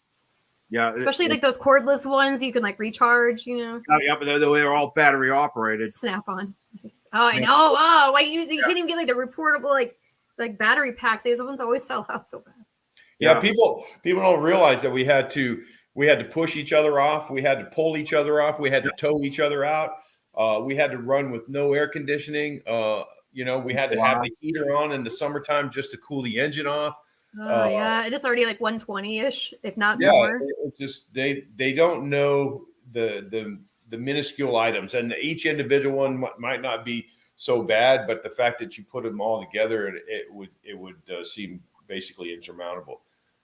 Yeah, Especially like those cordless ones you can like recharge, you know. yeah, but they're all battery operated. Snap on. Oh, I know. Oh, why you can't even get like the reportable like battery packs. These ones always sell out so fast. Yeah, people don't realize that we had to push each other off, we had to pull each other off, we had to tow each other out. We had to run with no air conditioning. We had to have the heater on in the summertime just to cool the engine off. Yeah, and it's already like 120-ish, if not more. It's just they don't know the minuscule items, and each individual one might not be so bad, but the fact that you put them all together, it would seem basically insurmountable,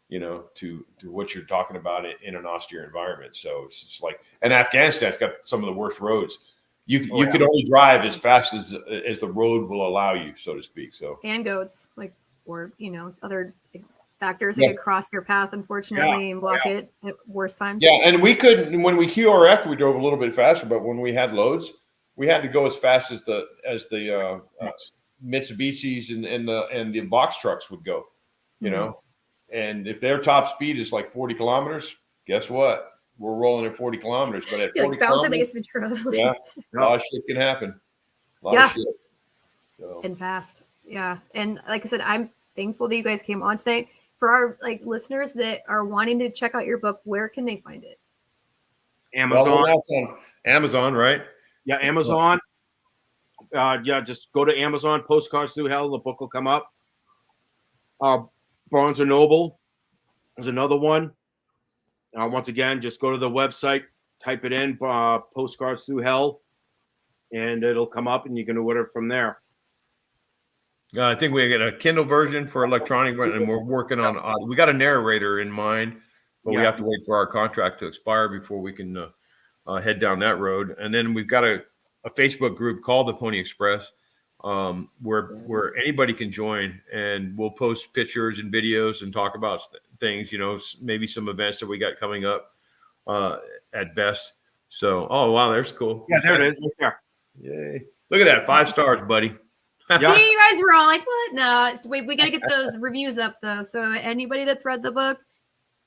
to what you're talking about in an austere environment. So it's just like, and Afghanistan's got some of the worst roads. You can only drive as fast as the road will allow you, so to speak. So, and goats, or other factors that could cross your path, unfortunately, and block it at worst times. Yeah, and we couldn't, when we QRF, we drove a little bit faster, but when we had loads, we had to go as fast as the Mitsubishis and the box trucks would go, and if their top speed is like 40 kilometers, guess what? We're rolling at 40 kilometers, but at 40 kilometers, a lot of shit can happen. A lot of shit. So. And fast. Yeah. And like I said, I'm thankful that you guys came on tonight. For our listeners that are wanting to check out your book, where can they find it? Amazon. Well, that's on Amazon, right? Yeah, Amazon. Just go to Amazon, Postcards Through Hell. The book will come up. Barnes & Noble is another one. Once again, just go to the website, type it in, Postcards Through Hell, and it'll come up, and you can order from there. I think we get a Kindle version for electronic, and we're working on. We got a narrator in mind, but we have to wait for our contract to expire before we can head down that road. And then we've got a Facebook group called the Pony Express, where anybody can join, and we'll post pictures and videos and talk about things. Maybe some events that we got coming up at best. So, oh wow, there's cool. Yeah, there it is. Yeah. Yay! Look at that, 5 stars, buddy. See, you guys were all like, what? No, we got to get those reviews up, though. So anybody that's read the book,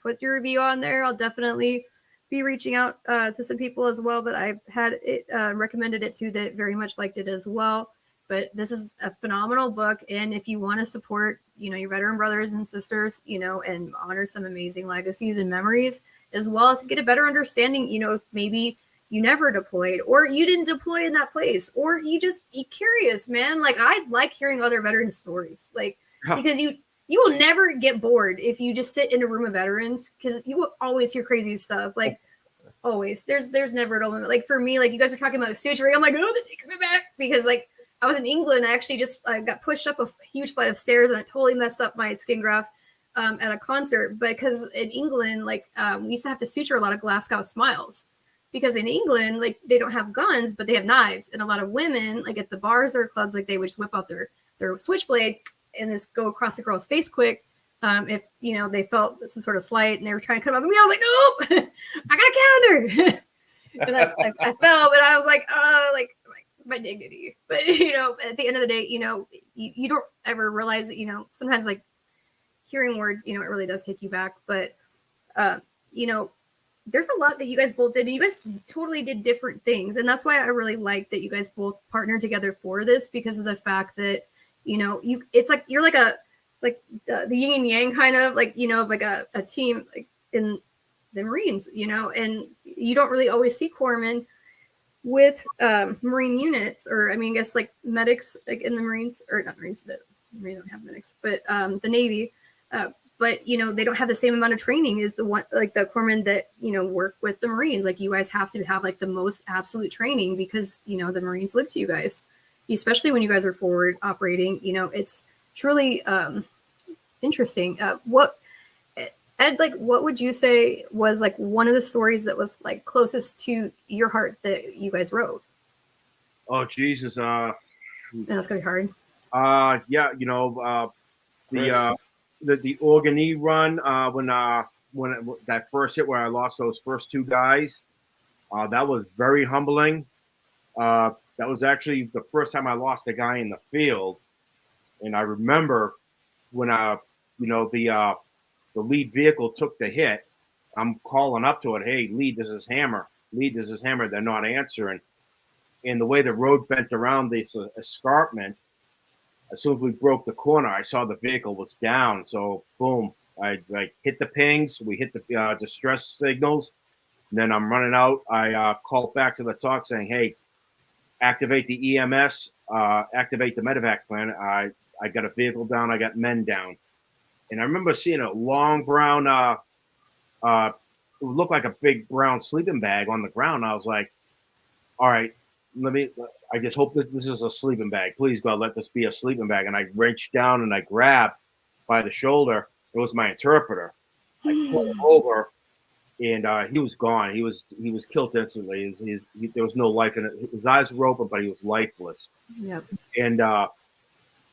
put your review on there. I'll definitely be reaching out to some people as well that I've had it recommended it to that very much liked it as well. But this is a phenomenal book. And if you want to support, your veteran brothers and sisters, and honor some amazing legacies and memories, as well as get a better understanding, maybe you never deployed, or you didn't deploy in that place, or you're curious, man. I like hearing other veteran stories, because you will never get bored if you just sit in a room of veterans, because you will always hear crazy stuff. Always, there's never a limit. For me, you guys are talking about the suturing, I'm like, oh, that takes me back, because I was in England. I actually just got pushed up a huge flight of stairs, and I totally messed up my skin graft at a concert, because in England, we used to have to suture a lot of Glasgow smiles. Because in England, they don't have guns, but they have knives. And a lot of women, at the bars or clubs, they would just whip out their switchblade and just go across a girl's face quick. If, they felt some sort of slight and they were trying to cut them up. And I was like, nope, I got to counter. And I fell, but I was like, my dignity. But, at the end of the day, you don't ever realize that, sometimes hearing words, it really does take you back. But, there's a lot that you guys both did, and you guys totally did different things. And that's why I really like that you guys both partnered together for this, because of the fact that, it's you're the yin and yang kind of a team in the Marines, and you don't really always see corpsmen with Marine units, or I guess medics in the Marines, or not Marines, the Marines don't have medics, but the Navy. But, they don't have the same amount of training as the one, the corpsmen that, work with the Marines. You guys have to have the most absolute training, because, the Marines live to you guys, especially when you guys are forward operating. It's truly interesting. Ed, what would you say was one of the stories that was closest to your heart that you guys wrote? Oh, Jesus. Man, that's going to be hard. The Organee run, when that first hit where I lost those first 2 guys, that was very humbling. That was actually the first time I lost a guy in the field, and I remember when the lead vehicle took the hit. I'm calling up to it. Hey, lead, this is Hammer. Lead, this is Hammer. They're not answering. And the way the road bent around this escarpment, as soon as we broke the corner, I saw the vehicle was down. So boom, I like hit the pings. We hit the distress signals. And then I'm running out. I called back to the talk saying, hey, activate the EMS, activate the medevac plan. I got a vehicle down. I got men down. And I remember seeing a long brown, it would look like a big brown sleeping bag on the ground. I was like, all right, I just hope that this is a sleeping bag. Please, God, let this be a sleeping bag. And I reached down and I grabbed by the shoulder. It was my interpreter. I pulled him over, and he was gone. He was killed instantly. There was no life in it. His eyes were open, but he was lifeless. Yep.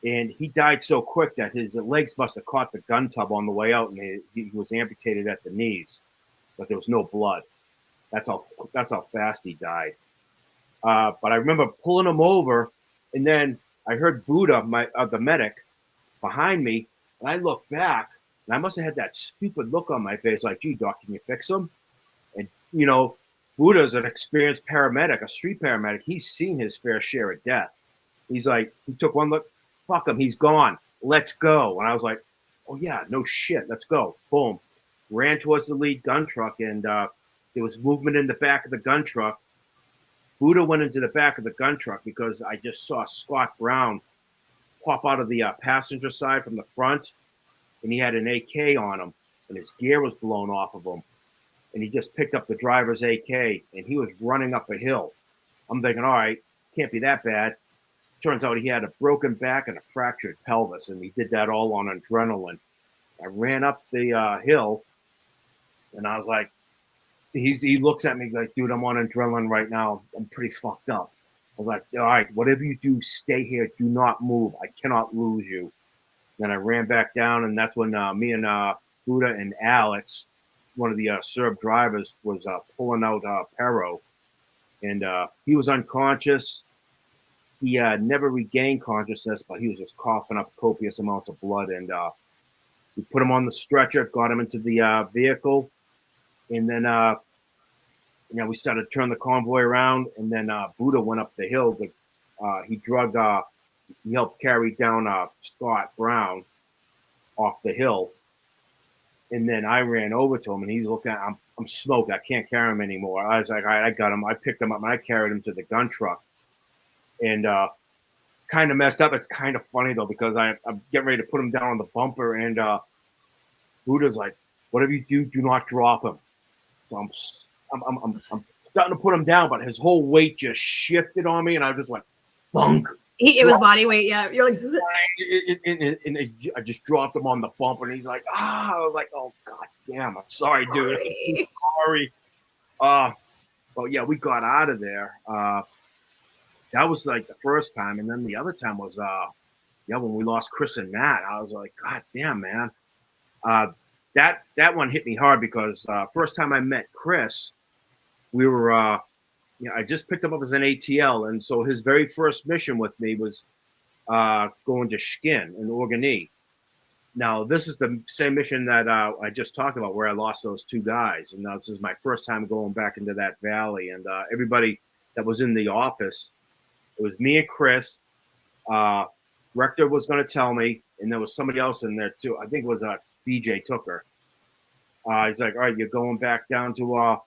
And he died so quick that his legs must have caught the gun tub on the way out, and he was amputated at the knees, but there was no blood. That's how fast he died. But I remember pulling him over, and then I heard Buddha, the medic, behind me, and I looked back, and I must have had that stupid look on my face, like, "Gee, Doc, can you fix him?" And Buddha's an experienced paramedic, a street paramedic. He's seen his fair share of death. He's like, he took one look, fuck him, he's gone. Let's go. And I was like, oh yeah, no shit, let's go. Boom. Ran towards the lead gun truck, and there was movement in the back of the gun truck. Buddha went into the back of the gun truck because I just saw Scott Brown pop out of the passenger side from the front, and he had an AK on him, and his gear was blown off of him. And he just picked up the driver's AK, and he was running up a hill. I'm thinking, all right, can't be that bad. Turns out he had a broken back and a fractured pelvis, and he did that all on adrenaline. I ran up the hill, and I was like, he looks at me like, dude, I'm on adrenaline right now. I'm pretty fucked up. I was like, all right, whatever you do, stay here. Do not move. I cannot lose you. Then I ran back down, and that's when me and Buddha and Alex, one of the Serb drivers, was pulling out Pero, and he was unconscious. He never regained consciousness, but he was just coughing up copious amounts of blood. And we put him on the stretcher, got him into the vehicle, and then we started to turn the convoy around. And then Buddha went up the hill. He helped carry down Scott Brown off the hill. And then I ran over to him, and he's looking at, I'm smoked. I can't carry him anymore. I was like, all right, I got him. I picked him up, and I carried him to the gun truck. And it's kind of messed up. It's kind of funny, though, because I'm getting ready to put him down on the bumper, and Buddha's like, whatever you do, do not drop him. So I'm starting to put him down, but his whole weight just shifted on me, and I just went, bunk. It was body weight, yeah. You're like, and I just dropped him on the bumper, and he's like, I was like, oh, God damn, I'm sorry, dude. I'm sorry. But yeah, we got out of there. That was like the first time. And then the other time was, when we lost Chris and Matt. I was like, God damn, man. That one hit me hard because first time I met Chris, we were, I just picked him up as an ATL. And so his very first mission with me was going to Shkin in Organy. Now, this is the same mission that I just talked about where I lost those two guys. And now this is my first time going back into that valley. And everybody that was in the office, it was me and Chris. Rector was going to tell me, and there was somebody else in there too. I think it was BJ Tooker. He's like, all right, you're going back down to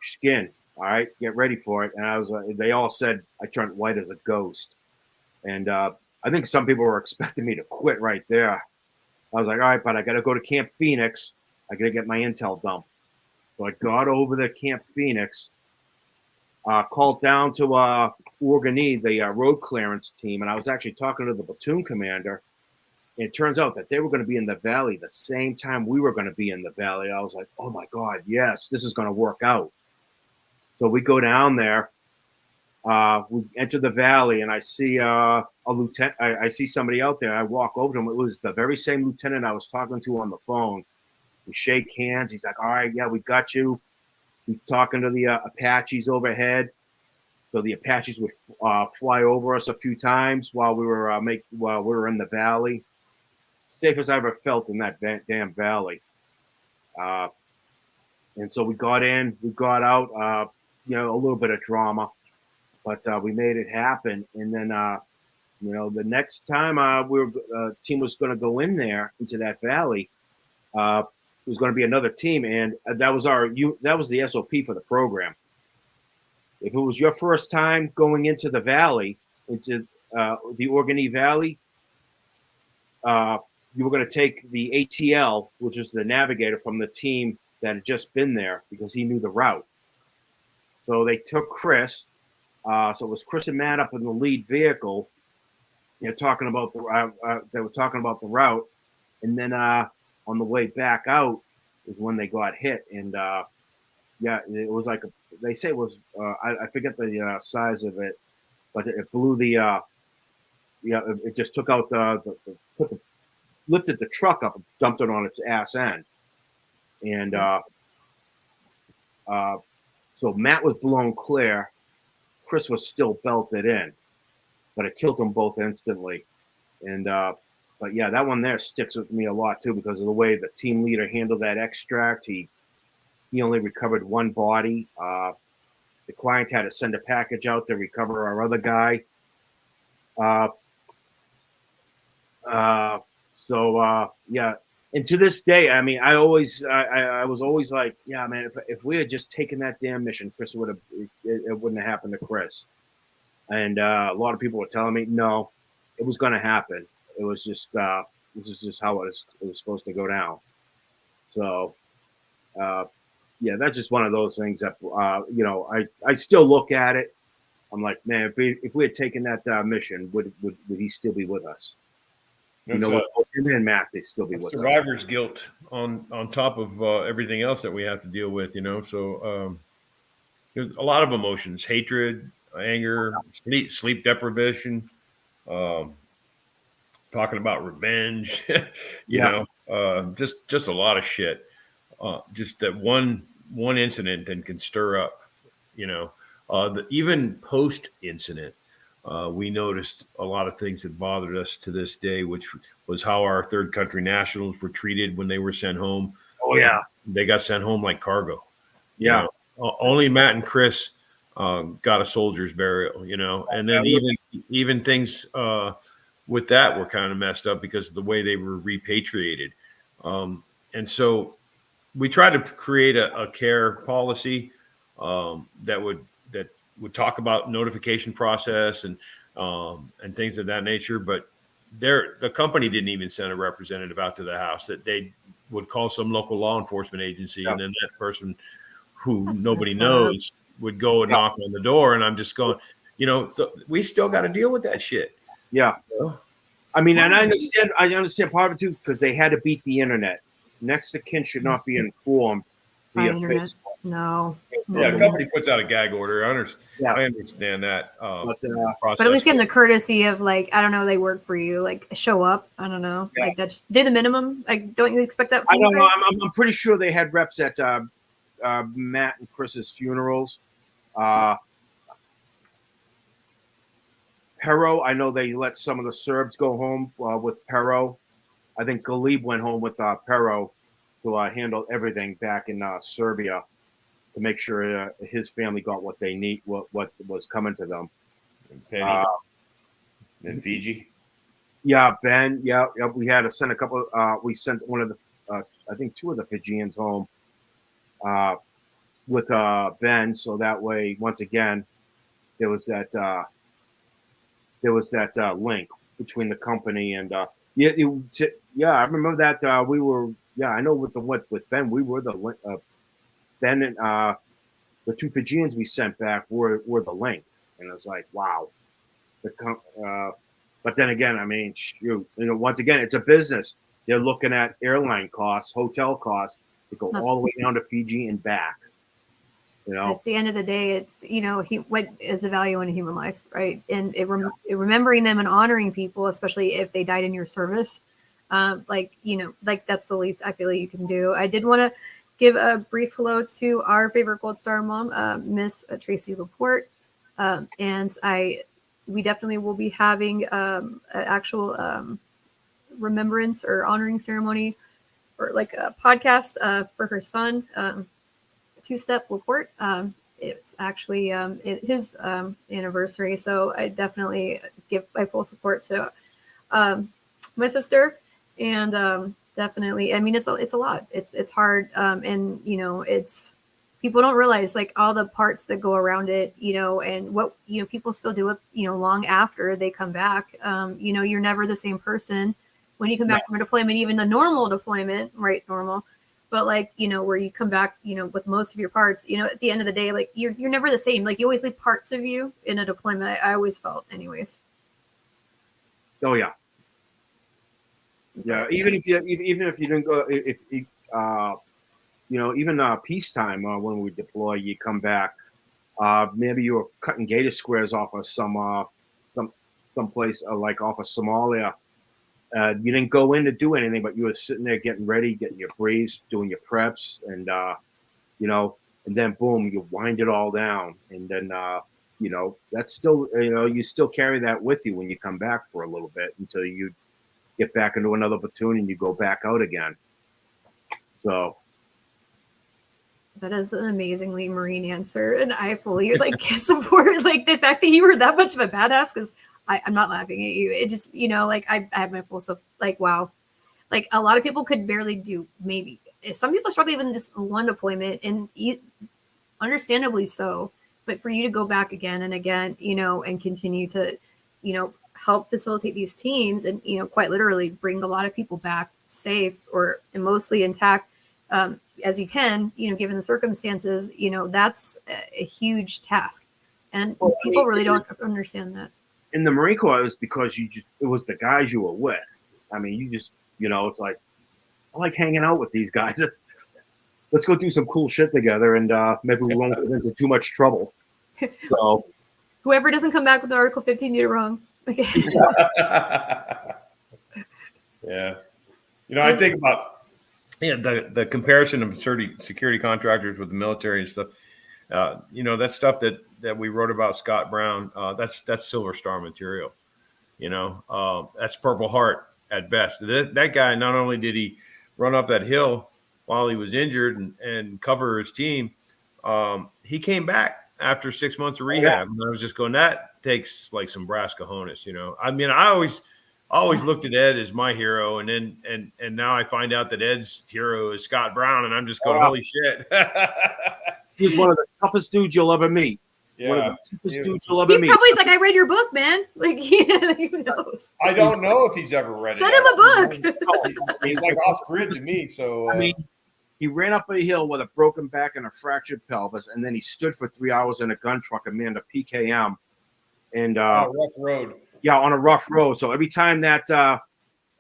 Skin. All right, get ready for it. And I was they all said I turned white as a ghost. And I think some people were expecting me to quit right there. I was like, all right, but I got to go to Camp Phoenix. I got to get my intel dump. So I got over to Camp Phoenix. Called down to Organy, the road clearance team, and I was actually talking to the platoon commander. And it turns out that they were going to be in the valley the same time we were going to be in the valley. I was like, oh my God, yes, this is going to work out. So we go down there. We enter the valley, and I see a lieutenant. I see somebody out there. I walk over to him. It was the very same lieutenant I was talking to on the phone. We shake hands. He's like, all right, yeah, we got you. He's talking to the Apaches overhead. So the Apaches would fly over us a few times while we were in the valley. Safe as I ever felt in that damn valley. And so we got in, we got out, a little bit of drama, but we made it happen. And then, the next time team was going to go in there into that valley, it was going to be another team, and that was the SOP for the program. If it was your first time going into the valley, into the Orkney Valley, you were going to take the ATL, which is the navigator from the team that had just been there, because he knew the route. So they took Chris. So it was Chris and Matt up in the lead vehicle. Talking about they were talking about the route, and then on the way back out is when they got hit, and it was like they say it was I forget the size of it, but it blew it just took out lifted the truck up and dumped it on its ass end, and so Matt was blown clear. Chris was still belted in, but it killed them both instantly. And but yeah, that one there sticks with me a lot too, because of the way the team leader handled that extract. He only recovered one body. The client had to send a package out to recover our other guy. Yeah. And to this day, I mean, I was always like, yeah, man, if we had just taken that damn mission, Chris it wouldn't have happened to Chris. And a lot of people were telling me, no, it was going to happen. It was just, this is just how it was supposed to go down. So, yeah, that's just one of those things that, I still look at it. I'm like, man, if we had taken that mission, would he still be with us? Him and Matt, they still be with us. Survivor's guilt on top of everything else that we have to deal with, So there's a lot of emotions: hatred, anger, sleep deprivation, talking about revenge, just a lot of shit. Just that one incident then can stir up, even post incident. We noticed a lot of things that bothered us to this day, which was how our third country nationals were treated when they were sent home. Oh yeah, they got sent home like cargo. Yeah, only Matt and Chris got a soldier's burial. And then even things with that were kind of messed up because of the way they were repatriated. And so we tried to create a care policy that would talk about notification process and things of that nature. But the company didn't even send a representative out to the house. That they would call some local law enforcement agency, and then that person who nobody knows would go and knock on the door. And I'm just going, so we still got to deal with that shit. Yeah. I mean, and I understand part of it too, because they had to beat the internet. Next of kin should not be informed via Facebook. No. Yeah, the company puts out a gag order. I understand that. But at least give them the courtesy of, like, I don't know, they work for you. Like, show up. I don't know. Yeah. Like, that's do the minimum. Like, don't you expect that? I don't know. I'm pretty sure they had reps at Matt and Chris's funerals. Pero, I know they let some of the Serbs go home with Pero. I think Galib went home with Pero to handle everything back in Serbia to make sure his family got what they need, what was coming to them. And Fiji. Yeah, Ben. Yeah. We had to send a couple. We sent one of the, I think, two of the Fijians home with Ben, so that way, once again, there was that link between the company and I remember that we were. Yeah, I know with Ben, we were the Ben and the two Fijians we sent back were the link, and I was like, wow. But then again, I mean, shoot, once again, it's a business. They're looking at airline costs, hotel costs to go all the way down to Fiji and back. At the end of the day, it's what is the value in a human life, right? And remembering them and honoring people, especially if they died in your service. Like that's the least I feel like you can do. I did want to give a brief hello to our favorite Gold Star mom, Miss Tracy Laporte, and we definitely will be having an actual remembrance or honoring ceremony or like a podcast for her son, two-step report. It's actually his anniversary, so I definitely give my full support to my sister, and definitely, I mean, it's a lot. It's hard, and you know, it's people don't realize like all the parts that go around it, you know, and what you know people still do it, you know, long after they come back. You know, you're never the same person when you come back from a deployment, even a normal deployment, right? Normal. But like, you know, where you come back, you know, with most of your parts, you know, at the end of the day, like you're never the same. Like you always leave parts of you in a deployment. I always felt anyways. Oh yeah. Yeah. Even if you didn't go, if you know, even peacetime when we deploy, you come back. Maybe you were cutting gator squares off of some place like off of Somalia. You didn't go in to do anything, but you were sitting there getting ready, getting your briefs, doing your preps, and you know, and then boom, you wind it all down, and then you know, that's still, you know, you still carry that with you when you come back for a little bit until you get back into another platoon and you go back out again. So that is an amazingly Marine answer, and I fully like support like the fact that you were that much of a badass. Because I'm not laughing at you. It just, you know, like I have my full stuff. Like wow, like a lot of people could barely do. Maybe some people struggle even just one deployment, and understandably so. But for you to go back again and again, you know, and continue to, you know, help facilitate these teams, and you know, quite literally bring a lot of people back safe or mostly intact. As you can, you know, given the circumstances, you know, that's a huge task, and people really don't understand that. In the Marine Corps, it was because it was the guys you were with. I mean, you just, you know, it's like, I like hanging out with these guys. Let's go do some cool shit together, and maybe we won't get into too much trouble. So whoever doesn't come back with Article 15 did it wrong. Okay. Yeah. You know, I think about the comparison of security contractors with the military and stuff. You know, that stuff that we wrote about Scott Brown, that's Silver Star material. You know, that's Purple Heart at best. That guy, not only did he run up that hill while he was injured and cover his team, he came back after 6 months of rehab. And I was just going, that takes like some brass cojones, you know. I mean, I always looked at Ed as my hero, and then and now I find out that Ed's hero is Scott Brown, and I'm just going, holy shit. He's one of the toughest dudes you'll ever meet. Yeah. One of the toughest dudes you'll ever meet. He probably's like, I read your book, man. Like, yeah, who knows? I don't know if he's ever read it. Send him a book. He's like off grid to me. So I mean, he ran up a hill with a broken back and a fractured pelvis, and then he stood for 3 hours in a gun truck and manned a PKM. And rough road. Yeah, on a rough road. So every time it's like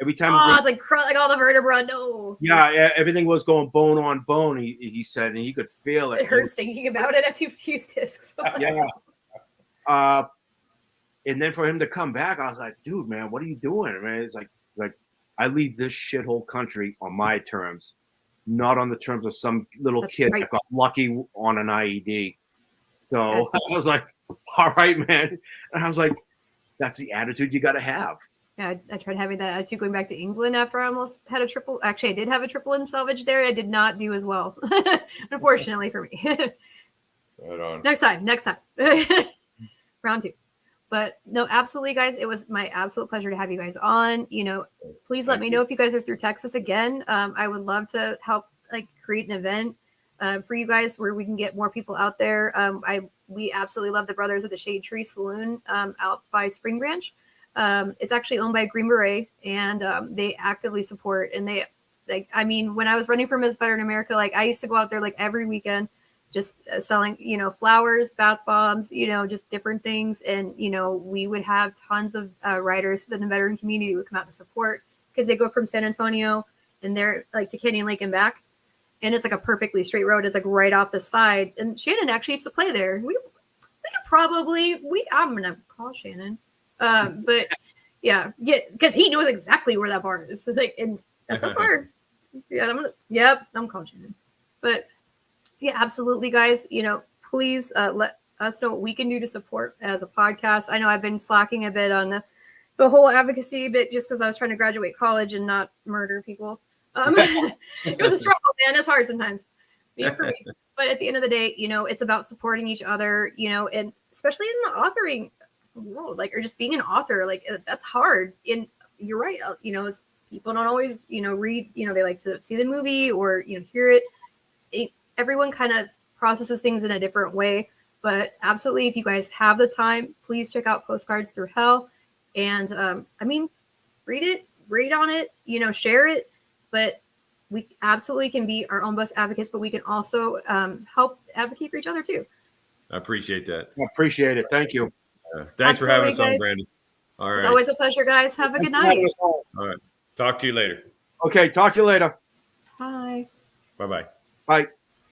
all the vertebra. No. Yeah, everything was going bone on bone. He said, and he could feel it. It hurts thinking about it after you've used discs. Yeah. And then for him to come back, I was like, dude, man, what are you doing, man? It's like I leave this shithole country on my terms, not on the terms of some little kid that got lucky on an IED. So I was like, all right, man. And I was like, that's the attitude you got to have. Yeah, I tried having that attitude going back to England after I almost had a triple. Actually, I did have a triple in salvage there. I did not do as well, unfortunately for me. Right on. Next time. Round 2. But no, absolutely, guys. It was my absolute pleasure to have you guys on. You know, please let me know if you guys are through Texas again. I would love to help like create an event for you guys where we can get more people out there. We absolutely love the brothers at the Shade Tree Saloon out by Spring Branch. It's actually owned by Green Beret, and they actively support. And they, like, I mean, when I was running for Miss Veteran America, like I used to go out there like every weekend, just selling, you know, flowers, bath bombs, you know, just different things. And you know, we would have tons of riders that the veteran community would come out to support because they go from San Antonio and they're like to Canyon Lake and back. And it's like a perfectly straight road. It's like right off the side. And Shannon actually used to play there. We could probably, I'm going to call Shannon. But yeah, because he knows exactly where that bar is. Like, and that's a bar. Yeah, I'm calling Shannon. But yeah, absolutely, guys. You know, please let us know what we can do to support as a podcast. I know I've been slacking a bit on the whole advocacy bit just because I was trying to graduate college and not murder people. It was a struggle, man. It's hard sometimes. Even for me. But at the end of the day, you know, it's about supporting each other, you know, and especially in the authoring world, like, or just being an author, like that's hard. And you're right, you know, people don't always, you know, read, you know, they like to see the movie or, you know, hear it. Everyone kind of processes things in a different way. But absolutely, if you guys have the time, please check out Postcards Through Hell. And I mean, read it, read on it, you know, share it. But we absolutely can be our own best advocates, but we can also help advocate for each other too. I appreciate that. I appreciate it. Thank you. Thanks for having us Absolutely, on, guys. Brandon. All right. It's always a pleasure, guys. Have a good night. All right. Talk to you later. Okay. Talk to you later. Bye. Bye-bye. Bye.